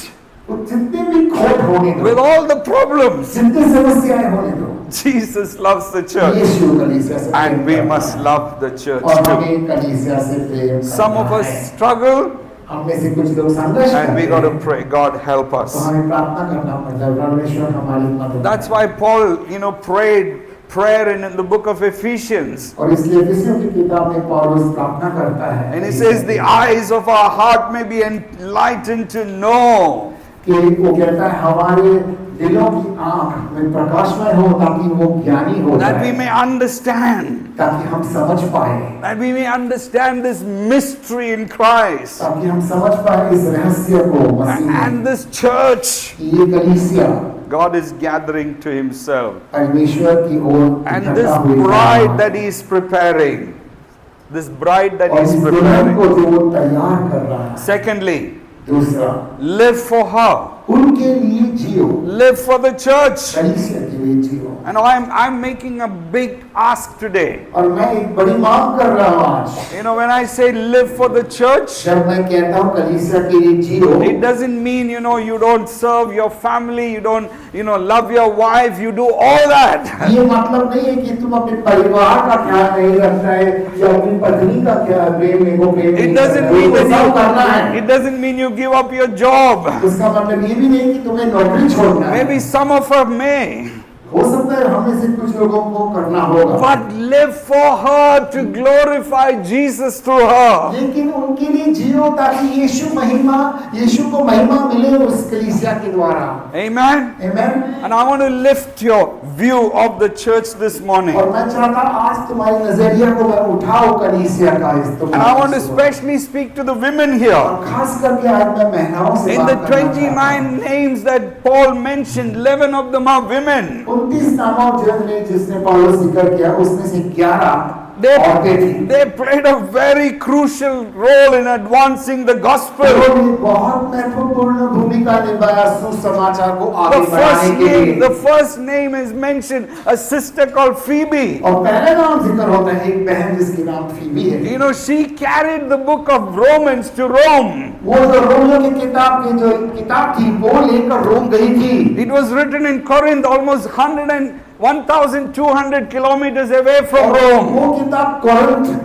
वो जितने भी खोट होने दो, with all the problems, जितने समस्याएं होने दो, Jesus loves the church. यीशु कलीसिया से प्रेम And we करता must है। love the church और too. हमें कलीसिया से प्रेम Some of करना us है। struggle हम में से कुछ लोग संघर्ष and we करते got to हैं, pray, God help तो us. हमें प्रार्थना करना पड़ता है, परमेश्वर हमारी मदद That's करे। why Paul, prayed prayer in the book of Ephesians. और इसलिए इफिसियों की किताब में पौलुस प्रार्थना करता है, And he says, the eyes of our heart may be enlightened to know. कि वो कहता है हमारे दिलों की आंख में प्रकाशमय हो, ताकि वो ज्ञानी हो That we जाए, may understand. ताकि हम समझ पाए, That we may understand this mystery in Christ. ताकि हम समझ पाए इस रहस्य को मसीह में। And this church, ये कलीसिया God is gathering to himself. परमेश्वर की ओर And इकट्ठा this हुई bride है। that he is preparing. This bride that और he is इस दुल्हन को preparing. जो वो तैयार कर रहा है। Secondly, दूसरा, live for her. उनके लिए जियो, Live for the church. कलीसिया के लिए जियो। And I'm making a big ask today. और मैं एक बड़ी मांग कर रहा हूँ आज। When I say live for the church, जब मैं कहता हूँ कलीसिया के लिए जियो, it doesn't mean, you don't serve your family, you don't, love your wife, you do all that. ये मतलब नहीं है कि तुम अपने परिवार का ख्याल नहीं रखना है या अपनी पत्नी का ख्याल प्रेम को प्रेम नहीं It doesn't करना है, mean वो सब करना that है। it doesn't mean you give up your job. उसका मतलब ये भी नहीं कि तुम्हें नौकरी छोड़ना है। Maybe some of her may, हो सकता है हम में से कुछ लोगों को करना होगा, but live for her to glorify Jesus through her. लेकिन उनके लिए जियो ताकि यीशु को महिमा मिले उस कलीसिया के द्वारा। Amen. आमीन। And I want to lift your view of the church this morning. और मैं चाहता आज तुम्हारी नजरिया को मैं उठाऊं कलीसिया का इस्तेमाल। And I want to especially speak to the women here. और खास करके आज मैं महिलाओं से In the बात करना चाहता 29 names that Paul mentioned, 11 of them are women. हूं। 29 नामों जिसने पौलुस जिक्र किया उसमें से 11 औरतें थी। They played a very crucial role in advancing the gospel. उन्होंने बहुत महत्वपूर्ण भूमिका निभाया सुसमाचार को आगे बढ़ाने के लिए। The first name is mentioned, a sister called Phoebe. और पहला नाम जिक्र होता है एक बहन जिसकी नाम फीबी है। She carried the book of Romans to Rome. वो जो रोमियो की किताब थी वो लेकर रोम गई थी। It was written in Corinth, almost 1,200 kilometers away from Rome. वो किताब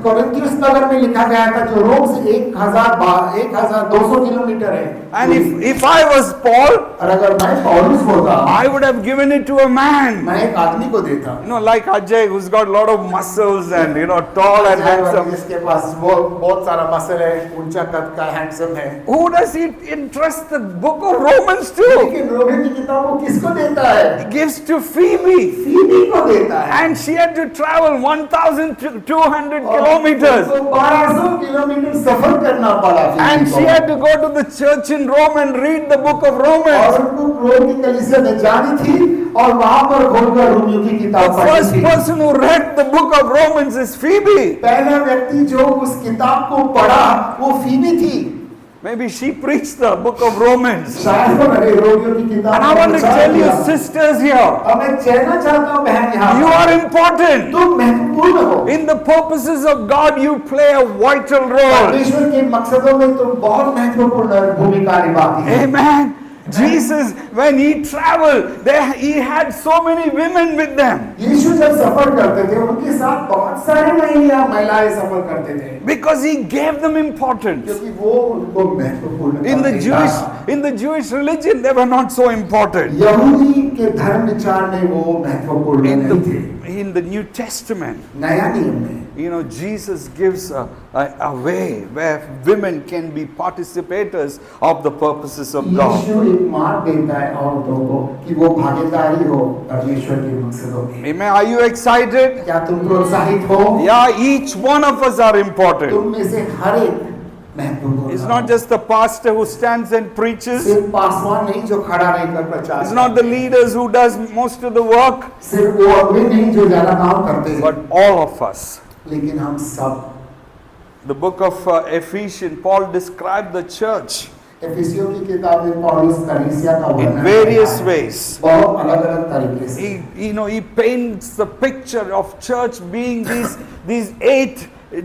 कोरिन्थियुस नगर में लिखा गया था जो रोम से 1200 किलोमीटर है। And if I was Paul, और अगर मैं पौलुस होता, I would have given it to a man. मैं एक आदमी को देता। Like Ajay, who's got a lot of muscles and tall and handsome. जिसके पास बहुत सारा मसल है, ऊंचा कद का, हैंडसम है। Who does he entrust the book of Romans to? लेकिन रोमियो की किताब वो किसको देता है? He gives to Phoebe. Phoebe को देता है। And she had to travel 1,200 kilometers. 1200 kilometre सफर करना पड़ा। And she had to go to the church in Rome and read the book of और Romans. उनको रोम की कलीसिया में जानी थी और वहां पर खोलकर रोमियो की The किताब first पढ़ी थी। person who read the book of Romans is Phoebe. पहला व्यक्ति जो उस किताब को पढ़ा वो फीबी थी। Maybe she preached the book of Romans. शायद वो रोमियो की किताब। And I want to tell you, sisters here, और मैं कहना चाहता हूँ बहन यहाँ you are important. तुम महत्वपूर्ण हो। In the purposes of God, you play a vital role. परमेश्वर के मकसदों में तुम बहुत महत्वपूर्ण भूमिका निभाती है। Amen. Jesus, when he traveled, he had so many women with them. यीशु जब सफर करते थे उनके साथ बहुत सारी महिलाएं सफर करते थे। Because he gave them importance. क्योंकि वो उनको महत्वपूर्ण In the Jewish religion, they were not so important. यहूदी के धर्म विचार में वो महत्वपूर्ण नहीं थे। In the New Testament, नया नियम में Jesus gives a way where women can be participators of the purposes of God. यीशु एक मार्ग देता है औरतों को कि वो भागीदारी हो परमेश्वर के मकसदों में। Amen. Are you excited? क्या तुम प्रोत्साहित हो? Yeah, each one of us are important. तुम में से हर एक महत्वपूर्ण It's not just the pastor who stands and preaches. सिर्फ पासवान नहीं जो खड़ा रहकर प्रचार It's not the leaders who does most of the work. सिर्फ वो अगुवे नहीं जो ज्यादा काम करते हैं, But all of us. लेकिन हम सब। The book of Ephesians, Paul described the church एफिसियों की किताब में पौलुस कलीसिया का in वर्णन various करता है, ways. बहुत अलग-अलग तरीके से। He paints the picture of church being these 8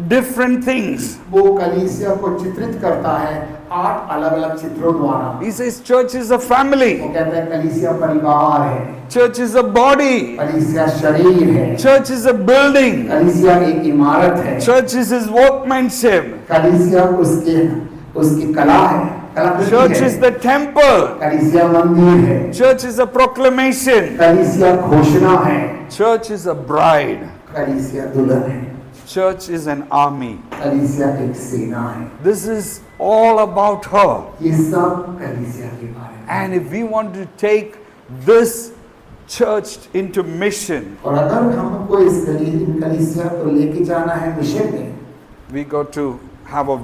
different things. वो कलीसिया को चित्रित करता है 8 अलग-अलग चित्रों द्वारा। He says church is a family. वो कहता है कलीसिया परिवार है, Church is a body. कलीसिया शरीर है, Church is a building. कलीसिया एक इमारत है, Church is his workmanship. कलीसिया उसकी कला है, कलाकृति Church है। is the temple. कलीसिया मंदिर है, Church is a proclamation. कलीसिया घोषणा है, Church is a bride. कलीसिया दुल्हन है, Church is an army. कलीसिया एक सेना है। This is all about her. ये सब कलीसिया के बारे में। And if we want to take this church into mission, और अगर हमको इन कलीसिया को लेके जाना है मिशन में, we got to have a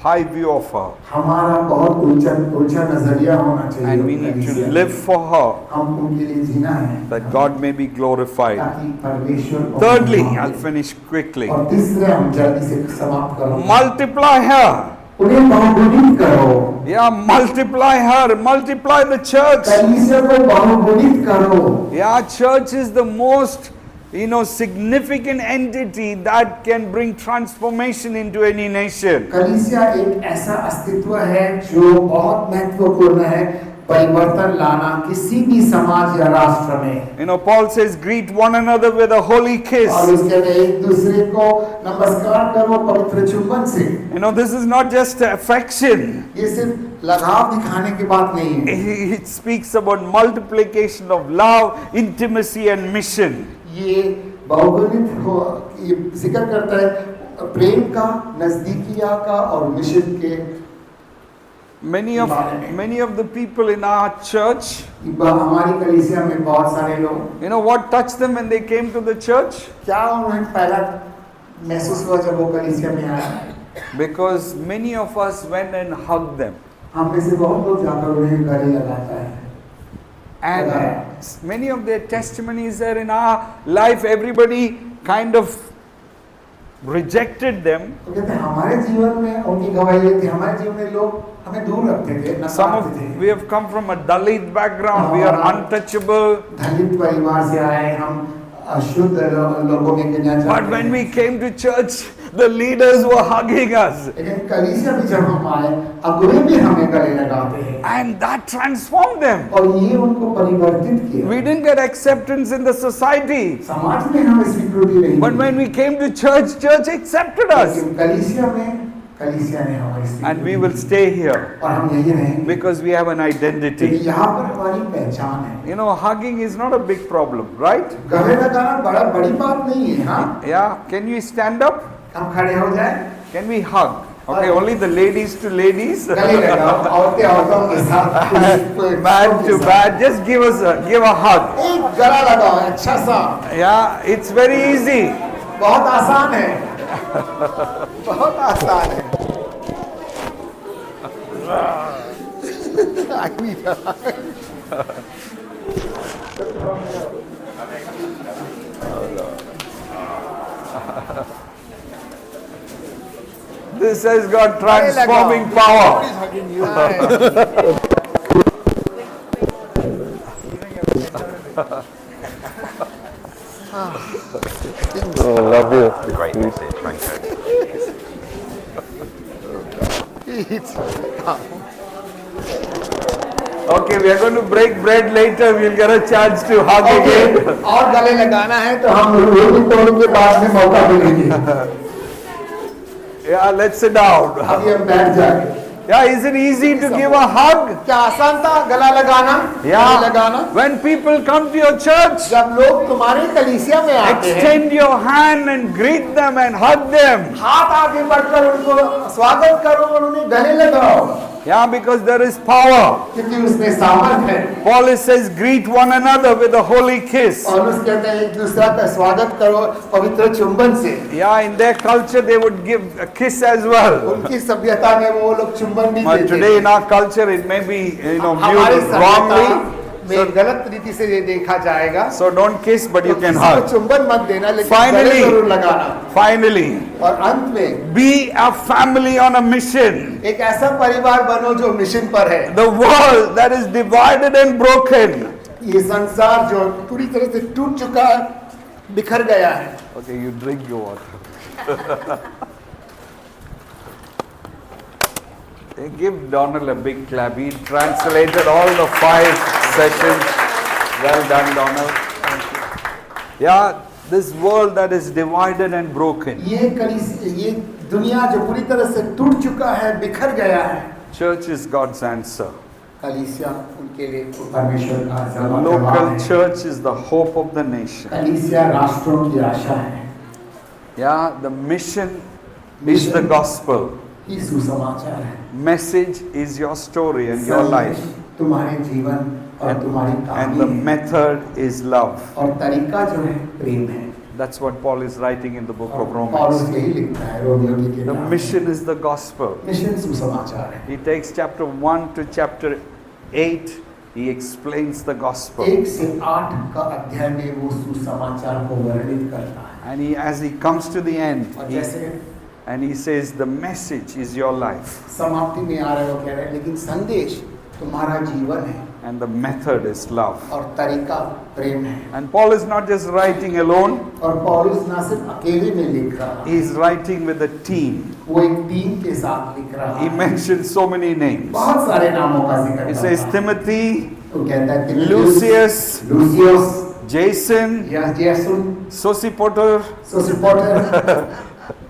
high view of her. हमारा बहुत ऊंचा नजरिया होना चाहिए। And we need to कलीसिया live में। for her, हम उनके लिए जीना है that God may be glorified. ताकि परमेश्वर को Thirdly, हम- I'll finish quickly. और तीसरे हम जल्दी से समाप्त करो। Multiply her. उन्हें बहुगुणित करो, Yeah, multiply her. Multiply the church. कलीसिया को बहुगुणित करो। Yeah, church is the most, significant entity that can bring transformation into any nation. कलीसिया एक ऐसा अस्तित्व है जो बहुत महत्वपूर्ण है, परिवर्तन लाना किसी भी समाज या राष्ट्र में। Paul says, greet one another with a holy kiss. और उसके में एक दूसरे को नमस्कार करो पवित्र चुंबन से। This is not just affection. ये सिर्फ लगाव दिखाने की बात नहीं है। It speaks about multiplication of love, intimacy and mission. ये बहुगुणित हो, ये जिक्र करता है प्रेम का, नजदीकिया का और मिशन के। Many of the people in our church, हमारी कलीसिया में बहुत सारे लोग, what touched them when they came to the church? क्या उन्हें पहला महसूस हुआ जब वो कलीसिया में आया? Because many of us went and hugged them. हम में से बहुत लोग जाकर उन्हें गले लगाता है। And many of their testimonies are in our life. Everybody kind of rejected them. तो कहते हैं हमारे जीवन में उनकी गवाही ये थी, हमारे जीवन में लोग हमें दूर रखते थे, नकारते थे। We have come from a Dalit background. We are untouchable. दलित परिवार से आए हम, अशुद्ध लोगों में गिना जाते हैं। But when we came to church, the leaders were hugging us. लेकिन कलीसिया में जब हम आए, अगुवे भी हमें गले लगाते हैं। And that transformed them. और ये उनको परिवर्तित किया। We didn't get acceptance in the society. समाज में हमें स्वीकृति नहीं। But when we came to church, church accepted us. लेकिन कलीसिया ने हमारी स्वीकृति। And we will stay here. और हम यही रहेंगे। Because we have an identity. क्योंकि यहाँ पर हमारी पहचान है। Hugging is not a big problem, right? गले लगाना बड़ी बात नहीं है, हाँ? Yeah, can you stand up? हम खड़े हो जाए? Can we hug? Okay, only the ladies to ladies. गले लगाओ, औरतों के साथ। Man to man, just give a hug. एक गला लगाओ, अच्छा सा। Yeah, it's very easy. बहुत आसान है। बहुत आसान है। This has got transforming power. Love you. Great message, thank you. Okay, we are going to break bread later. We'll get a chance to hug again. और गले लगाना है तो हम रोटी तोड़ने के बाद में मौका मिलेंगे। Yeah, let's sit down. अभी हम बैठ जाए। Yeah, is it easy to give a hug? क्या आसान था गला लगाना? गले Yeah. लगाना? When people come to your church, जब लोग तुम्हारी कलीसिया में आते हैं, extend your hand and greet them and hug them. हाथ आगे बढ़कर उनको स्वागत करो और उन्हें गले लगाओ। Yeah, because there is power. क्योंकि उसमें सामर्थ है। Paul says, greet one another with a holy kiss. और उसके कहते हैं एक दूसरा का स्वागत करो पवित्र चुंबन से। Yeah, in their culture they would give a kiss as well. उनकी सभ्यता में वो लोग चुंबन भी But देते today थे। in our culture it may be, हमारे viewed सभ्यता wrongly. में गलत रीति से ये देखा जाएगा। So don't kiss, but you can किसी को hug. चुंबन मत देना, लेकिन Finally. गले जरूर लगाना। Finally, और अंत में be a family on a mission. एक ऐसा परिवार बनो जो मिशन पर है। The world that is divided and broken. ये संसार जो पूरी तरह से टूट चुका है, बिखर गया है। Okay, you drink your water. They give Donald a big clap. He translated all the 5 sessions. Well done, Donald. Yeah, this world that is divided and broken. ये दुनिया जो पूरी तरह से टूट चुका है, बिखर गया है। Church is God's answer. कलीसिया उनके लिए परमेश्वर का The जवाब local है। church is the hope of the nation. कलीसिया राष्ट्रों की आशा है। Yeah, the mission is the gospel. ये सुसमाचार है। Message is your story and your life. तुम्हारे जीवन और तुम्हारी And the कहानी method is love. और तरीका जो है प्रेम है। That's what Paul is writing in the book of और Romans. यही लिखता है रोमियो की The किताब। mission is the gospel. Mission सुसमाचार है। He takes chapter 1 to chapter 8. He explains the gospel. 1 से 8 का अध्याय में वो सुसमाचार को वर्णित करता है। And as he comes to the end, और he, जैसे and he says, the message is your life. समाप्ति में आ रहे हो कह रहे हैं, लेकिन संदेश तुम्हारा जीवन है And the method is love. और तरीका प्रेम है। And Paul is not just writing alone. और पौलुस ना सिर्फ अकेले में लिख रहा है, He is writing with a team. वो एक टीम के साथ लिख रहा He है। mentions so many names. बहुत सारे नामों का जिक्र He करता says है। Timothy, वो कहता है कि Lucius, Lucius, Jason, यासून, Sosipater, सोसिपोटर,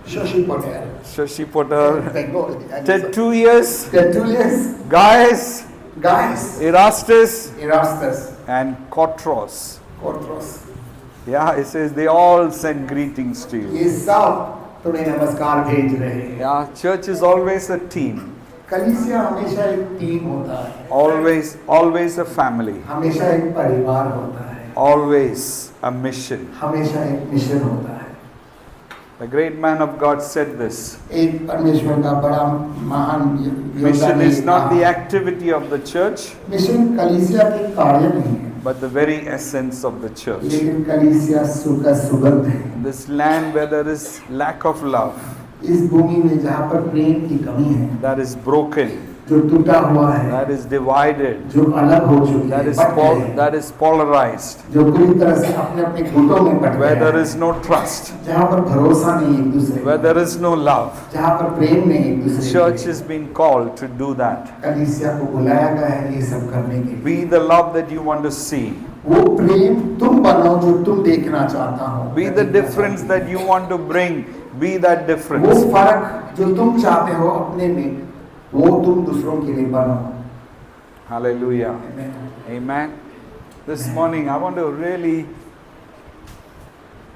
शोशिपोटर, Shoshipater, Bengal, Tertullius, टेर्टुलियस, Gaius, guys, Erastus, इरास्टस, and Kotros. कोर्ट्रोस, Yeah, he says they all send greetings to you. ये सब तुम्हें नमस्कार भेज रहे हैं। Yeah, church is always a team, कलीसिया हमेशा एक टीम होता है, always a family, हमेशा एक परिवार होता है, always a mission. हमेशा एक मिशन होता है। The great man of God said this. एक परमेश्वर का बड़ा महान Mission is not the activity of the church, mission कलीसिया के कार्य नहीं है, but the very essence of the church. लेकिन कलीसिया का सुगंध है। In this land where there is lack of love, इस भूमि में जहाँ पर प्रेम की कमी है, that is broken, जो टूटा हुआ है, that is divided, जो अलग हो चुकी है, that is polarized, जो पूरी तरह से अपने अपने गुटों में बट where गया there है, is no trust, जहाँ पर भरोसा नहीं एक दूसरे where there is no love. जहाँ पर प्रेम नहीं एक दूसरे Church is being called to do that. कलीसिया को बुलाया गया है ये सब करने के लिए। Be the love that you want to see. वो प्रेम तुम बनो जो तुम देखना चाहता हो। Be the difference that you want to bring. Be that वो difference. फर्क जो तुम चाहते हो अपने में, वो तुम दूसरों के लिए बनो। Hallelujah. Amen. Amen. This morning I want to really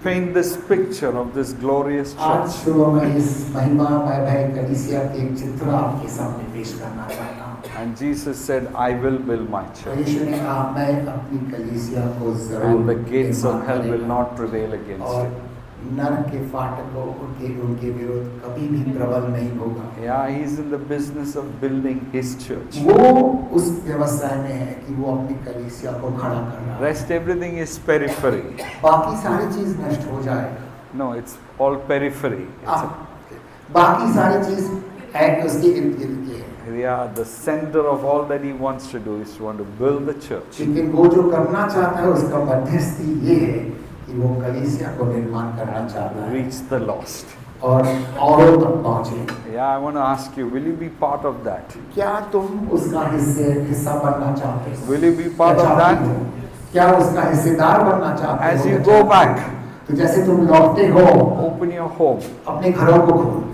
paint this picture of this glorious आज church. सुबह मैं इस महिमामय कलीसिया के एक चित्र आपके सामने पेश करना चाहता हूँ। And Jesus said, I will build my church. यीशु ने कहा मैं अपनी कलीसिया को जरूर And the gates of निर्माण hell will करूंगा। not prevail against और it. नरक के फाटकों उनके विरुद्ध कभी भी प्रबल नहीं होगा। Yeah, he's in the business of building his church. वो उस व्यवसाय में है कि वो अपनी कलीसिया को खड़ा कर रहा है। Rest everything is periphery. बाकी सारी चीज नष्ट हो जाएगा। No, it's all periphery. बाकी सारी चीज है उसके इर्द गिर्द के है। Yeah, the center of all that he wants to do is to want to build the church. लेकिन वो जो करना चाहता है उसका मध्यस्थी ये है कि वो कलीसिया को निर्माण करना चाहता है Reach the lost. और औरों तक पहुंचे। Yeah, I want to ask you, will you be part of that? क्या तुम उसका हिस्सा बनना चाहते हो? Will you be part of that? क्या उसका हिस्सेदार बनना चाहते हो? As you go back, तो जैसे तुम लौटते हो open your home. अपने घरों को खोलो।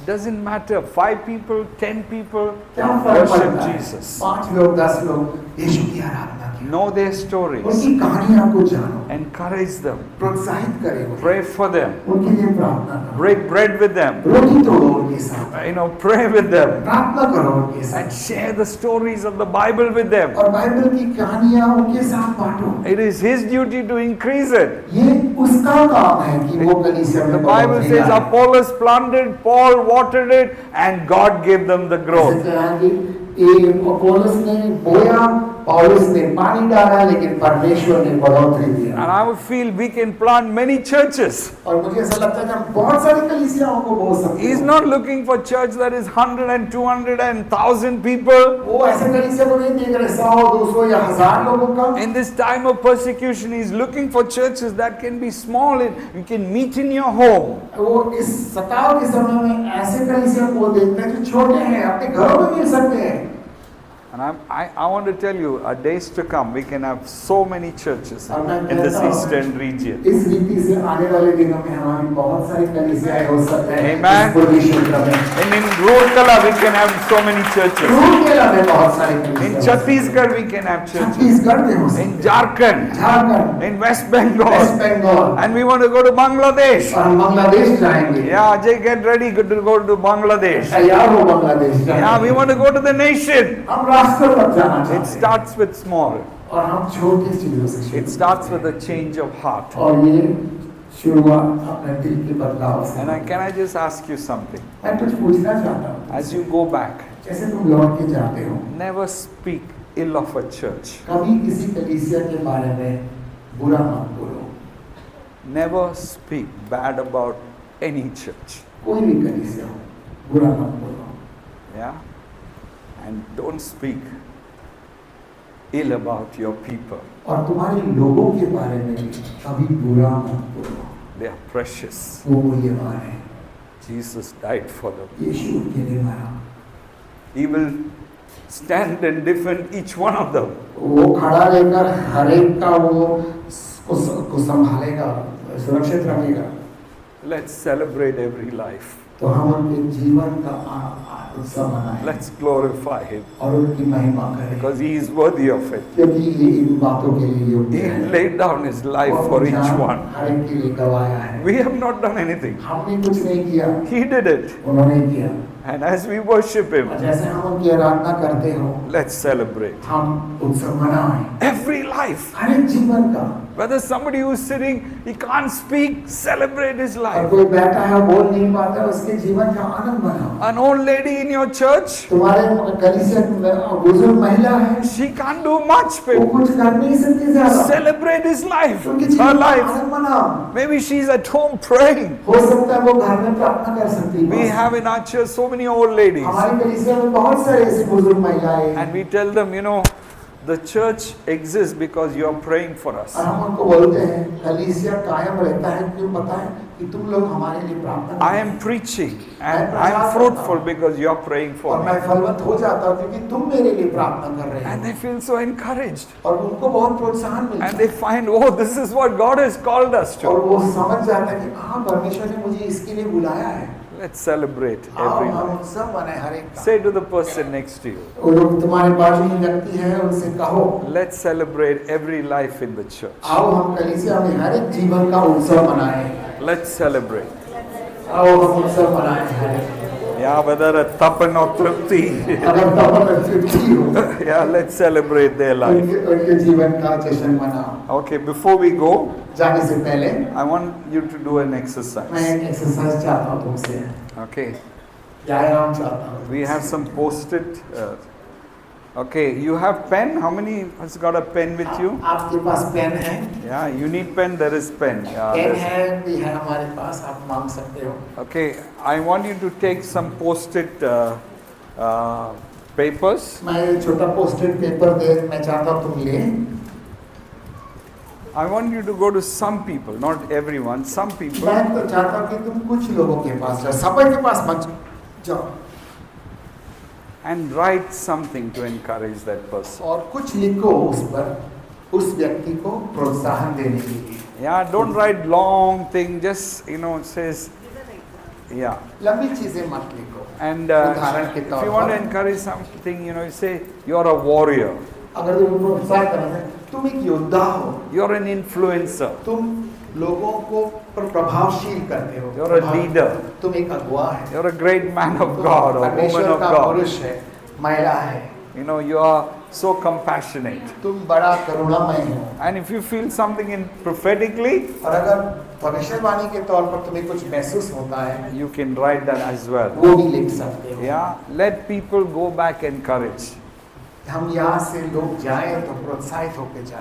Doesn't matter, 5 people, 10 people, क्या फर्क worship पड़ता है? Jesus. 5 लोग 10 लोग यीशु की आराधना की, know their stories, उनकी कहानियां को जानो, encourage them, प्रोत्साहित करे, pray for them, उनके लिए प्रार्थना करो, break bread with them, रोटी तोड़ो उनके साथ, pray with them, प्रार्थना करो उनके and साथ, share the stories of the Bible with them. और बाइबल की कहानियां उनके साथ बांटो। It is his duty to increase it. ये उसका काम है कि वो कलीसिया The में Bible बढ़ोतरी says लाए। Apollos planted, Paul watered it, and God gave them the growth. जैसे कहा कि अपोलोस ने बोया, पौलुस ने पानी डाला, लेकिन परमेश्वर ने बढ़ोतरी दिया। And I would feel we can plant many churches. और मुझे ऐसा लगता है कि हम बहुत सारी कलीसियाओं को बोल सकते हैं। He's not looking for church that is 100 and 200 and 1,000 people. वो ऐसे कलीसिया को नहीं देख रहे 100, 200 या 1000 लोगों का। In this time of persecution, he's looking for churches that can be small and you can meet in your home. वो इस सताव के समय में ऐसे कलीसिया को देखते हैं जो छोटे हैं, अपने घरों में मिल सकते हैं। And I want to tell you, days to come, we can have so many churches in this eastern region. इस रीति से आने वाले दिनों में हमारी बहुत सारी कलीसियाएं हो सकते हैं। Amen. इस पूर्वी क्षेत्र में। And in Roorkela, we can have so many churches. Rourkela में बहुत सारी कलीसियाएं In हो सकती हैं। Chhattisgarh, we can have churches. Chhattisgarh में हो सकती In हैं। Jharkhand, Jharkhand, in West Bengal, West Bengal, and we want to go to Bangladesh. और हम बांग्लादेश जाएंगे। Yeah, Ajay, get ready to go to Bangladesh. तैयार हो बांग्लादेश Yeah, जाएंगे। we want to go to the nation. हम राष्ट्र पर जाना It चाहते हैं। starts with small. और हम छोटी चीजों से शुरू It starts with a change of heart. और ये शुरुआत अपने दिल के बदलाव से। And can I just ask you something? मैं कुछ पूछना चाहता हूँ। As you go back, जैसे तुम लौट के जाते हो, never speak ill of a church. कभी किसी कलीसिया के बारे में बुरा मत बोलो। Never speak bad about any church. कोई भी कलीसिया हो, बुरा मत बोलो। Yeah? And don't speak ill about your people. और तुम्हारे लोगों के बारे में भी कभी बुरा मत बोलो। They are precious. वो मूल्यवान है। Jesus died for them. यीशु उनके लिए मरा। He will stand and defend each one of them. वो खड़ा रहकर हर एक का वो को संभालेगा, सुरक्षित रखेगा। Let's celebrate every life. तो हम उनके जीवन का उत्सव मनाएं। Let's glorify him और उनकी महिमा करें। because he is worthy of it. क्योंकि ये इन बातों के लिए योग्य He है। laid down his life और for अपनी each जान one. हर एक के लिए गवाया है। We have not done anything. हमने कुछ नहीं किया, He did it. उन्होंने किया। And as we worship him, और जैसे हम उनकी आराधना करते हो, let's celebrate हम उत्सव मनाएं। every life. हर एक जीवन का। Whether somebody who is sitting, he can't speak, celebrate his और life. कोई बैठा है बोल नहीं पाता है, उसके जीवन का आनंद मनाओ। An old lady in your church, तुम्हारे कलीसिया में बुजुर्ग महिला है, she can't do much, वो but कुछ कर नहीं सकती ज्यादा। celebrate his life, उनके her जीवन का life. आनंद मनाओ। Maybe she's at home praying. हो सकता है वो घर में प्रार्थना कर सकती We है। have in our church so many old ladies. हमारी कलीसिया में बहुत सारे ऐसे बुजुर्ग महिलाएं हैं। And we tell them, the church exists because you are praying for us. और हम उनको बोलते हैं कलीसिया कायम रहता है, क्यों पता है कि तुम लोग हमारे लिए प्रार्थना करते I हैं। am preaching and I am fruitful because you are praying for और me. मैं फलवंत हो जाता हूँ क्योंकि तुम मेरे लिए प्रार्थना कर रहे And हो। they feel so encouraged. और उनको बहुत प्रोत्साहन मिलता And है। they find, oh, this is what God has called us और to. वो समझ जाता है कि हाँ परमेश्वर ने मुझे इसके लिए बुलाया है। Let's celebrate आओ every हम life. उत्सव मनाएं हर एक का। Say to the person next to you, वो लोग तुम्हारे बाजू में व्यक्ति है, उनसे कहो let's celebrate every life in the church. आओ हम कलीसिया में हर एक जीवन का उत्सव मनाएं। Let's celebrate. आओ हम उत्सव मनाएं हर एक। Yeah, whether a tapan or tripti. अगर तपन तृप्ति हो, Yeah, let's celebrate their life. उनके जीवन का जश्न मनाओ। Okay, before we go, जाने से पहले I want you to do an मैं exercise. एक एक्सरसाइज चाहता हूँ तुमसे, Okay, व्यायाम चाहता हूँ। we have some post-it. Okay, you have pen. How many has got a pen with you? आपके पास पेन है? Yeah, you need pen. There is pen. Yeah, pen there's- है भी है हमारे पास, आप मांग सकते हो। Okay, I want you to take some post-it papers. मैं छोटा पोस्टेड पेपर दे, मैं चाहता हूँ तुम ले। I want you to go to some people, not everyone, some people, मैं तो चाहता हूँ कि तुम कुछ लोगों के पास जाओ, सबके के पास मत जाओ and write something to encourage that person. और कुछ लिखो उस पर, उस व्यक्ति को प्रोत्साहन देने के लिए। Yeah, don't write long thing, just, it says, yeah. लंबी चीजें मत लिखो। And उदाहरण के if तौर you want to पर encourage something, you say, you are a warrior. अगर तुम प्रोत्साहन करना है, तुम एक योद्धा हो, You're an influencer. तुम लोगों को प्रभावशील करते हो, You're a leader. तुम एक अगुआ है, You're a great man of God or woman परमेश्वर of का God. पुरुष है, महिला है, You know, you are so compassionate. तुम बड़ा करुणामय हो। And if you feel something in prophetically, और अगर भविष्यवाणी के तौर पर तुम्हें कुछ महसूस होता है, you can write that as well. वो भी लिख सकते हो। Yeah, let people go back encouraged. हम यहाँ से लोग जाएं तो प्रोत्साहित होकर जाएं।